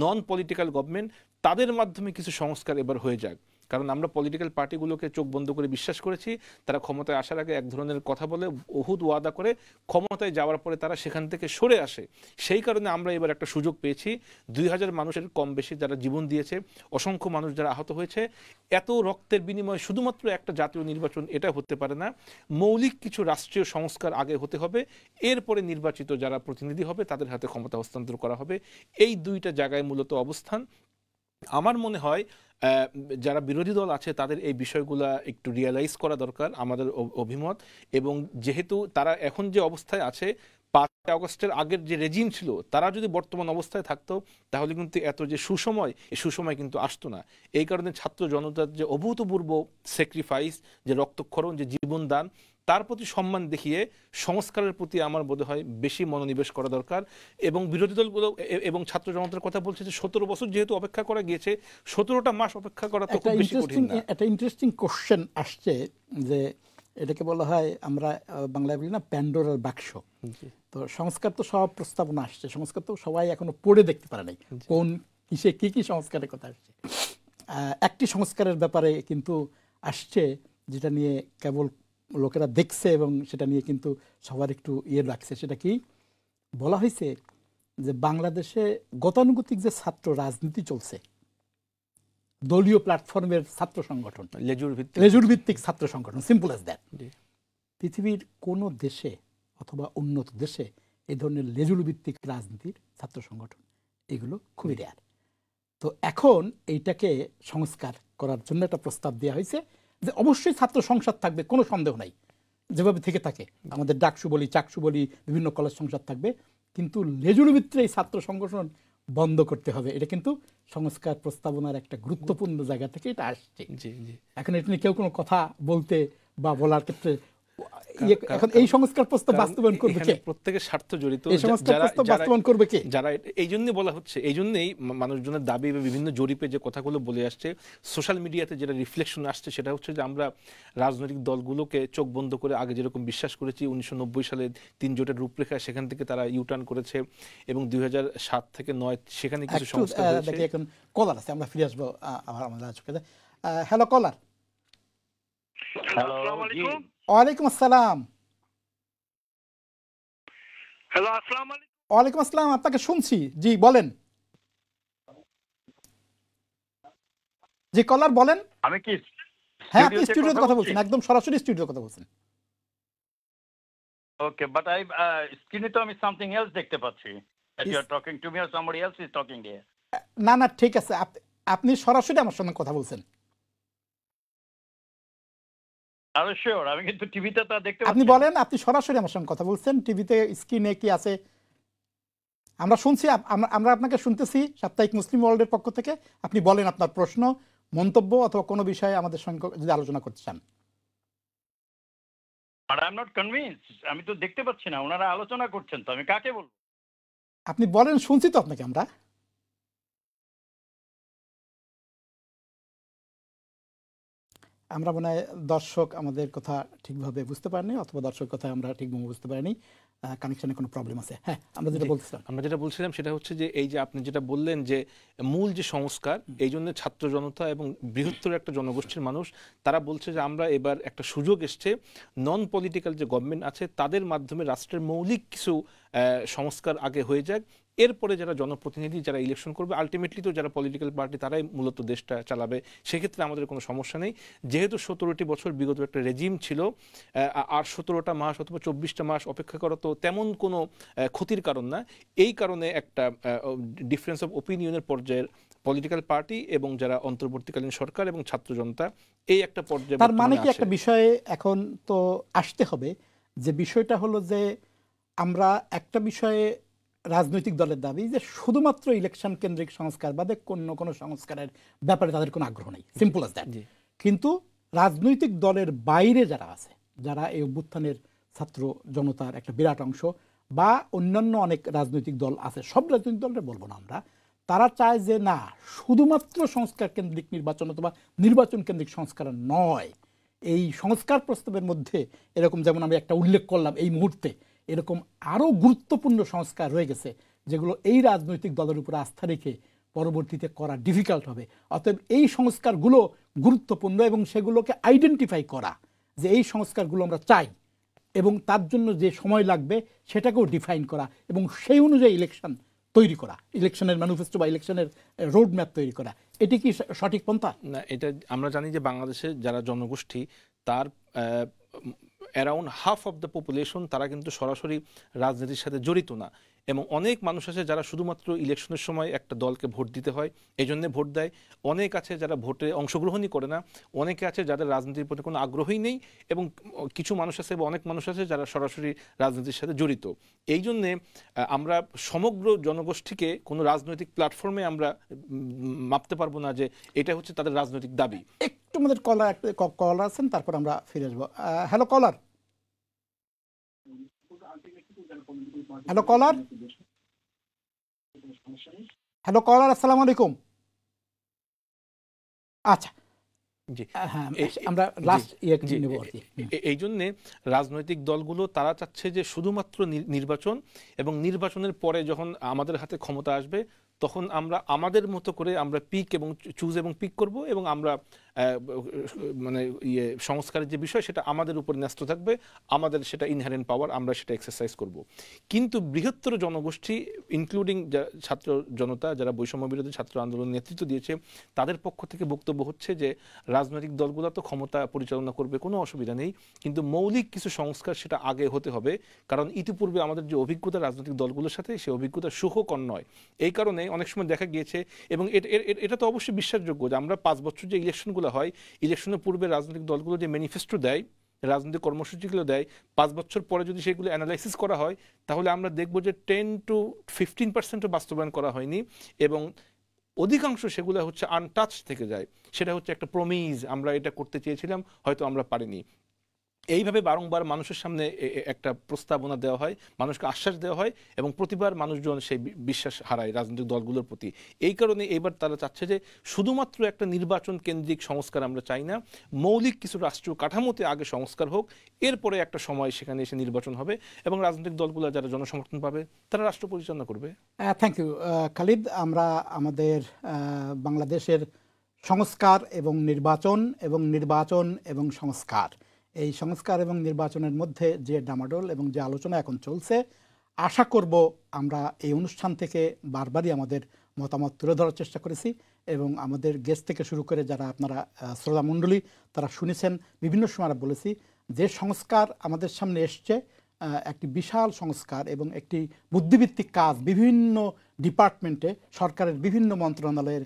Speaker 2: নন পলিটিক্যাল গভর্নমেন্ট, তাদের মাধ্যমে কিছু সংস্কার এবার হয়ে যাক। কারণ আমরা পলিটিক্যাল পার্টিগুলোকে চোখ বন্ধ করে বিশ্বাস করেছি, তারা ক্ষমতায় আসার আগে এক ধরনের কথা বলে, বহুত ওয়াদা করে, ক্ষমতায় যাওয়ার পরে তারা সেখান থেকে সরে আসে। সেই কারণে আমরা এবার একটা সুযোগ পেয়েছি। 2000 মানুষের কম বেশি যারা জীবন দিয়েছে, অসংখ্য মানুষ যারা আহত হয়েছে, এত রক্তের বিনিময়ে শুধুমাত্র একটা জাতীয় নির্বাচন এটা হতে পারে না। মৌলিক কিছু রাষ্ট্রীয় সংস্কার আগে হতে হবে, এরপরে নির্বাচিত যারা প্রতিনিধি হবে তাদের হাতে ক্ষমতা হস্তান্তর করা হবে। এই দুইটা জায়গায় মূলত অবস্থান। আমার মনে হয় যারা বিরোধী দল আছে তাদের এই বিষয়গুলা একটু রিয়েলাইজ করা দরকার, আমাদের অভিমত। এবং যেহেতু তারা এখন যে অবস্থায় আছে, 5 আগস্টের আগের যে রেজিম ছিল, তারা যদি বর্তমান অবস্থায় থাকতো তাহলে কিন্তু এত যে সুসময়, এই সুসময় কিন্তু আসতো না। এই কারণে ছাত্র জনতার যে অভূতপূর্ব স্যাক্রিফাইস, যে রক্তক্ষরণ, যে জীবনদান, তার প্রতি সম্মান দেখিয়ে সংস্কারের প্রতি আমার বোধ হয় বেশি মনোনিবেশ করা দরকার। এবং বিরোধী দলগুলো এবং ছাত্র জনতার কথা বলছে যে 17 বছর যেহেতু অপেক্ষা করা গিয়েছে, 17টা মাস অপেক্ষা করা তো খুব বেশি কঠিন না।
Speaker 1: একটা ইন্টারেস্টিং কোশ্চেন আসছে যে এটাকে বলা হয়, আমরা বাংলায় বলি না প্যান্ডোরার বাক্স। তো সংস্কার তো সব প্রস্তাবনা আসছে, সংস্কার তো সবাই এখনো পড়ে দেখতে পারে নাই কোন কিসে কি কি সংস্কারের কথা আসছে। একটি সংস্কারের ব্যাপারে কিন্তু আসছে যেটা নিয়ে কেবল লোকেরা দেখছে এবং সেটা নিয়ে কিন্তু সবার একটু রাখছে। সেটা কি বলা হয়েছে যে বাংলাদেশে গতানুগতিক যে ছাত্র রাজনীতি চলছে, দলীয় প্ল্যাটফর্মের ছাত্র সংগঠন, লেজুর ভিত্তিক ছাত্র সংগঠন, সিম্পল অ্যাজ দ্যাট, পৃথিবীর কোন দেশে অথবা উন্নত দেশে এই ধরনের লেজুর ভিত্তিক রাজনীতির ছাত্র সংগঠন এগুলো খুবই রেয়ার। তো এখন এইটাকে সংস্কার করার জন্য একটা প্রস্তাব দেওয়া হয়েছে যে অবশ্যই ছাত্র সংসদ থাকবে, কোনো সন্দেহ নাই, যেভাবে থেকে থাকে আমাদের ডাকসু বলি, চাকসু বলি, বিভিন্ন কলেজ সংসদ থাকবে, কিন্তু লেজুর ভিত্তিক এই ছাত্র সংগঠন বন্ধ করতে হবে। এটা কিন্তু সংস্কার প্রস্তাবনার একটা গুরুত্বপূর্ণ জায়গা থেকে এটা আসছে। এখন এটা নিয়ে কেউ কোনো কথা বলতে বা বলার ক্ষেত্রে এখন এই সংস্কার প্রস্তাব বাস্তবায়ন করবে কে?
Speaker 2: প্রত্যেকের স্বার্থ জড়িত,
Speaker 1: এই সংস্কার প্রস্তাব বাস্তবায়ন করবে কে?
Speaker 2: যারা এই জন্যই বলা হচ্ছে, এই জন্যই মানুষজনের দাবি বা বিভিন্ন জরিপে যে কথাগুলো বলে আসছে, সোশ্যাল মিডিয়াতে যেটা রিফ্লেকশন আসছে, সেটা হচ্ছে যে আমরা রাজনৈতিক দলগুলোকে চোখ বন্ধ করে আগে যেরকম বিশ্বাস করেছি 1990 সালে 3 জোটের রূপরেখা, সেখান থেকে তারা ইউটার্ন করেছে এবং 2007 থেকে 9 সেখানে কিছু সংস্কার হয়েছে।
Speaker 1: এখন কলার আছে, আমরা ফিরে আসবো আবার আমাদের আজকে। হ্যালো কলার।
Speaker 5: হ্যালো, আসসালামু আলাইকুম।
Speaker 1: ওয়ালাইকুম আসসালাম।
Speaker 5: হ্যালো, আসসালামু আলাইকুম।
Speaker 1: ওয়ালাইকুম আসসালাম, আপনাকে শুনছি, জি বলেন। জি কলার বলেন।
Speaker 5: আমি কি
Speaker 1: হ্যাঁ, আপনি স্টুডিওতে কথা বলছেন, একদম সরাসরি স্টুডিওতে কথা বলছেন।
Speaker 5: ওকে, বাট আই স্ক্রিনে তো আমি সামথিং এলস দেখতে পাচ্ছি। That you are talking to me or somebody else is talking here.
Speaker 1: না না, ঠিক আছে, আপনি সরাসরি আমার সঙ্গে কথা বলছেন।
Speaker 5: আরে শিওর, আমি কিন্তু টিভিতে তা দেখতে পাচ্ছি।
Speaker 1: আপনি বলেন, আপনি সরাসরি আমার সঙ্গে কথা বলছেন, টিভিতে স্ক্রিনে কি আছে আমরা শুনছি, আমরা আপনাকে শুনতেছি সাপ্তাহিক মুসলিম ওয়ার্ল্ডের পক্ষ থেকে। আপনি বলেন আপনার প্রশ্ন, মন্তব্য অথবা কোনো বিষয়ে আমাদের সঙ্গে যদি আলোচনা করতে চান।
Speaker 5: But I am not convinced, আমি তো দেখতে পাচ্ছি না, ওনারা আলোচনা করছেন, তো আমি কাকে বলবো?
Speaker 1: আপনি বলেন, শুনছি তো আপনাকে আমরা। আমরা মনে হয় দর্শক আমাদের কথা ঠিকভাবে বুঝতে পারেনি, অথবা দর্শক কথা আমরা ঠিকভাবে বুঝতে পারিনি, কানেকশনে কোনো প্রবলেম আছে। হ্যাঁ, আমরা যেটা বলছিলাম
Speaker 2: সেটা হচ্ছে যে এই যে আপনি যেটা বললেন যে মূল যে সংস্কার, এই জন্য ছাত্র জনতা এবং বৃহত্তর একটা জনগোষ্ঠীর মানুষ তারা বলছে যে আমরা এবার একটা সুযোগ এসছে, নন পলিটিক্যাল যে গভর্নমেন্ট আছে তাদের মাধ্যমে রাষ্ট্রের মৌলিক কিছু সংস্কার আগে হয়ে যাক, এরপরে যারা জনপ্রতিনিধি যারা ইলেকশন করবে, আলটিমেটলি তো যারা পলিটিক্যাল পার্টি তারাই মূলত দেশটা চালাবে, সেক্ষেত্রে আমাদের কোনো সমস্যা নেই। যেহেতু 17টি বছর বিগত একটা রেজিম ছিল, আর 17টা মাস অথবা 24টা মাস অপেক্ষা করা তো তেমন কোনো ক্ষতির কারণ না। এই কারণে একটা ডিফারেন্স অফ ওপিনিয়নের পর্যায়ের পলিটিক্যাল পার্টি এবং যারা অন্তর্বর্তীকালীন সরকার এবং ছাত্র জনতা এই একটা পর্যায়ে,
Speaker 1: তার মানে কি একটা বিষয়ে এখন তো আসতে হবে, যে বিষয়টা হলো যে আমরা একটা বিষয়ে রাজনৈতিক দলের দাবি যে শুধুমাত্র ইলেকশন কেন্দ্রিক সংস্কার বাদে কোনো সংস্কারের ব্যাপারে তাদের কোনো আগ্রহ নেই, সিম্পল অ্যাজ দ্যাট। কিন্তু রাজনৈতিক দলের বাইরে যারা আছে, যারা এই অভ্যুত্থানের ছাত্র জনতার একটা বিরাট অংশ বা অন্যান্য অনেক রাজনৈতিক দল আছে, সব রাজনৈতিক দলটা বলবো না আমরা, তারা চায় যে না, শুধুমাত্র সংস্কার কেন্দ্রিক নির্বাচন অথবা নির্বাচন কেন্দ্রিক সংস্কার নয়, এই সংস্কার প্রস্তাবের মধ্যে এরকম যেমন আমি একটা উল্লেখ করলাম এই মুহূর্তে, এরকম আরও গুরুত্বপূর্ণ সংস্কার রয়ে গেছে যেগুলো এই রাজনৈতিক দলের উপর আস্থা রেখে পরবর্তীতে করা ডিফিকাল্ট হবে। অতএব এই সংস্কারগুলো গুরুত্বপূর্ণ এবং সেগুলোকে আইডেন্টিফাই করা যে এই সংস্কারগুলো আমরা চাই এবং তার জন্য যে সময় লাগবে সেটাকেও ডিফাইন করা এবং সেই অনুযায়ী ইলেকশন তৈরি করা, ইলেকশনের ম্যানিফেস্টো বা ইলেকশনের রোড ম্যাপ তৈরি করা, এটি কি সঠিক পন্থা?
Speaker 2: না, এটা আমরা জানি যে বাংলাদেশে যারা জনগোষ্ঠী তার around half of the population তারা কিন্তু সরাসরি রাজনীতির সাথে জড়িত না, এবং অনেক মানুষ আছে যারা শুধুমাত্র ইলেকশনের সময় একটা দলকে ভোট দিতে হয় এই জন্যে ভোট দেয়, অনেক আছে যারা ভোটে অংশগ্রহণই করে না, অনেকে আছে যাদের রাজনীতির প্রতি কোনো আগ্রহই নেই, এবং কিছু মানুষ আছে বা অনেক মানুষ আছে যারা সরাসরি রাজনীতির সাথে জড়িত। এই জন্যে আমরা সমগ্র জনগোষ্ঠীকে কোনো রাজনৈতিক প্ল্যাটফর্মে আমরা মাপতে পারবো না যে এটা হচ্ছে তাদের রাজনৈতিক দাবি।
Speaker 1: একটু আমাদের কলার আছেন, তারপর আমরা ফিরে আসবো। হ্যালো কলার, হ্যালো কলার, হ্যালো কলার, আসসালামু আলাইকুম। আচ্ছা, হ্যাঁ, আমরা লাস্ট নেব আর কি।
Speaker 2: এই জন্যে রাজনৈতিক দলগুলো তারা চাচ্ছে যে শুধুমাত্র নির্বাচন, এবং নির্বাচনের পরে যখন আমাদের হাতে ক্ষমতা আসবে তখন আমরা আমাদের মতো করে আমরা পিক এবং চুজ এবং পিক করব, এবং আমরা মানে সংস্কারের যে বিষয় সেটা আমাদের উপর ন্যস্ত থাকবে, আমাদের সেটা ইনহারেন্ট পাওয়ার, আমরা সেটা এক্সারসাইজ করব। কিন্তু বৃহত্তর জনগোষ্ঠী ইনক্লুডিং ছাত্র জনতা যারা বৈষম্য বিরোধী ছাত্র আন্দোলন নেতৃত্ব দিয়েছে, তাদের পক্ষ থেকে বক্তব্য হচ্ছে যে রাজনৈতিক দলগুলো তো ক্ষমতা পরিচালনা করবে, কোনো অসুবিধা নেই, কিন্তু মৌলিক কিছু সংস্কার সেটা আগে হতে হবে, কারণ ইতিপূর্বে আমাদের যে অভিজ্ঞতা রাজনৈতিক দলগুলোর সাথে সেই অভিজ্ঞতা সুখকর নয়। এই কারণে অনেক সময় দেখা গিয়েছে, এবং এটা তো অবশ্যই বিশ্বাসযোগ্য যে আমরা 5 বছর যে ইলেকশনগুলো হয়, ইলেকশনের পূর্বে রাজনৈতিক দলগুলো যে ম্যানিফেস্টো দেয়, রাজনৈতিক কর্মসূচিগুলো দেয়, 5 বছর পরে যদি সেগুলো অ্যানালাইসিস করা হয় তাহলে আমরা দেখব যে 10 to 15% বাস্তবায়ন করা হয়নি, এবং অধিকাংশ সেগুলো হচ্ছে আনটাচ থেকে যায়। সেটা হচ্ছে একটা প্রমিস, আমরা এটা করতে চেয়েছিলাম, হয়তো আমরা পারিনি। এইভাবে বারংবার মানুষের সামনে একটা প্রস্তাবনা দেওয়া হয়, মানুষকে আশ্বাস দেওয়া হয়, এবং প্রতিবার মানুষজন সেই বিশ্বাস হারায় রাজনৈতিক দলগুলোর প্রতি। এই কারণে এইবার তারা চাচ্ছে যে শুধুমাত্র একটা নির্বাচন কেন্দ্রিক সংস্কার আমরা চাই না, মৌলিক কিছু রাষ্ট্রীয় কাঠামোতে আগে সংস্কার হোক, এরপরে একটা সময় সেখানে এসে নির্বাচন হবে, এবং রাজনৈতিক দলগুলো যারা জনসমর্থন পাবে তারা রাষ্ট্র পরিচালনা করবে।
Speaker 1: Thank you Khalid. আমরা আমাদের বাংলাদেশের সংস্কার এবং নির্বাচন এবং সংস্কার, এই সংস্কার এবং নির্বাচনের মধ্যে যে ডামাডোল এবং যে আলোচনা এখন চলছে, আশা করব আমরা এই অনুষ্ঠান থেকে বারবারই আমাদের মতামত তুলে ধরার চেষ্টা করেছি, এবং আমাদের গেস্ট থেকে শুরু করে যারা আপনারা শ্রোতামণ্ডলী তারা শুনেছেন, বিভিন্ন সময় আমরা বলেছি যে সংস্কার আমাদের সামনে এসছে একটি বিশাল সংস্কার এবং একটি বুদ্ধিভিত্তিক কাজ, বিভিন্ন ডিপার্টমেন্টে সরকারের বিভিন্ন মন্ত্রণালয়ের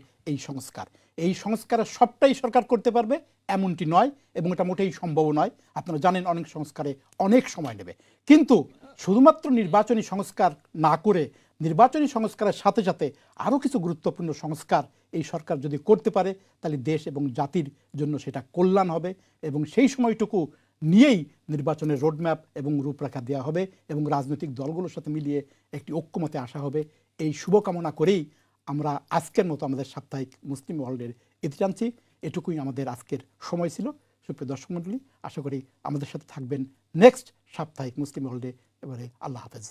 Speaker 1: এই সংস্কারের সবটাই সরকার করতে পারবে এমনটি নয়, এবং এটা মোটেই সম্ভব নয়। আপনারা জানেন অনেক সংস্কারে অনেক সময় নেবে, কিন্তু শুধুমাত্র নির্বাচনী সংস্কার না করে নির্বাচনী সংস্কারের সাথে সাথে আরও কিছু গুরুত্বপূর্ণ সংস্কার এই সরকার যদি করতে পারে তাহলে দেশ এবং জাতির জন্য সেটা কল্যাণ হবে, এবং সেই সময়টুকু নিয়েই নির্বাচনের রোডম্যাপ এবং রূপরেখা দেওয়া হবে, এবং রাজনৈতিক দলগুলোর সাথে মিলিয়ে একটি ঐক্যমতে আসা হবে। এই শুভকামনা করেই আমরা আজকের মতো আমাদের সাপ্তাহিক মুসলিম ওয়ার্ল্ডের ইতি টানছি। এটুকুই আমাদের আজকের সময় ছিল। সুপ্রিয় দর্শক মণ্ডলী, আশা করি আমাদের সাথে থাকবেন নেক্সট সাপ্তাহিক মুসলিম ওয়ার্ল্ডে। এবারে আল্লাহ হাফেজ।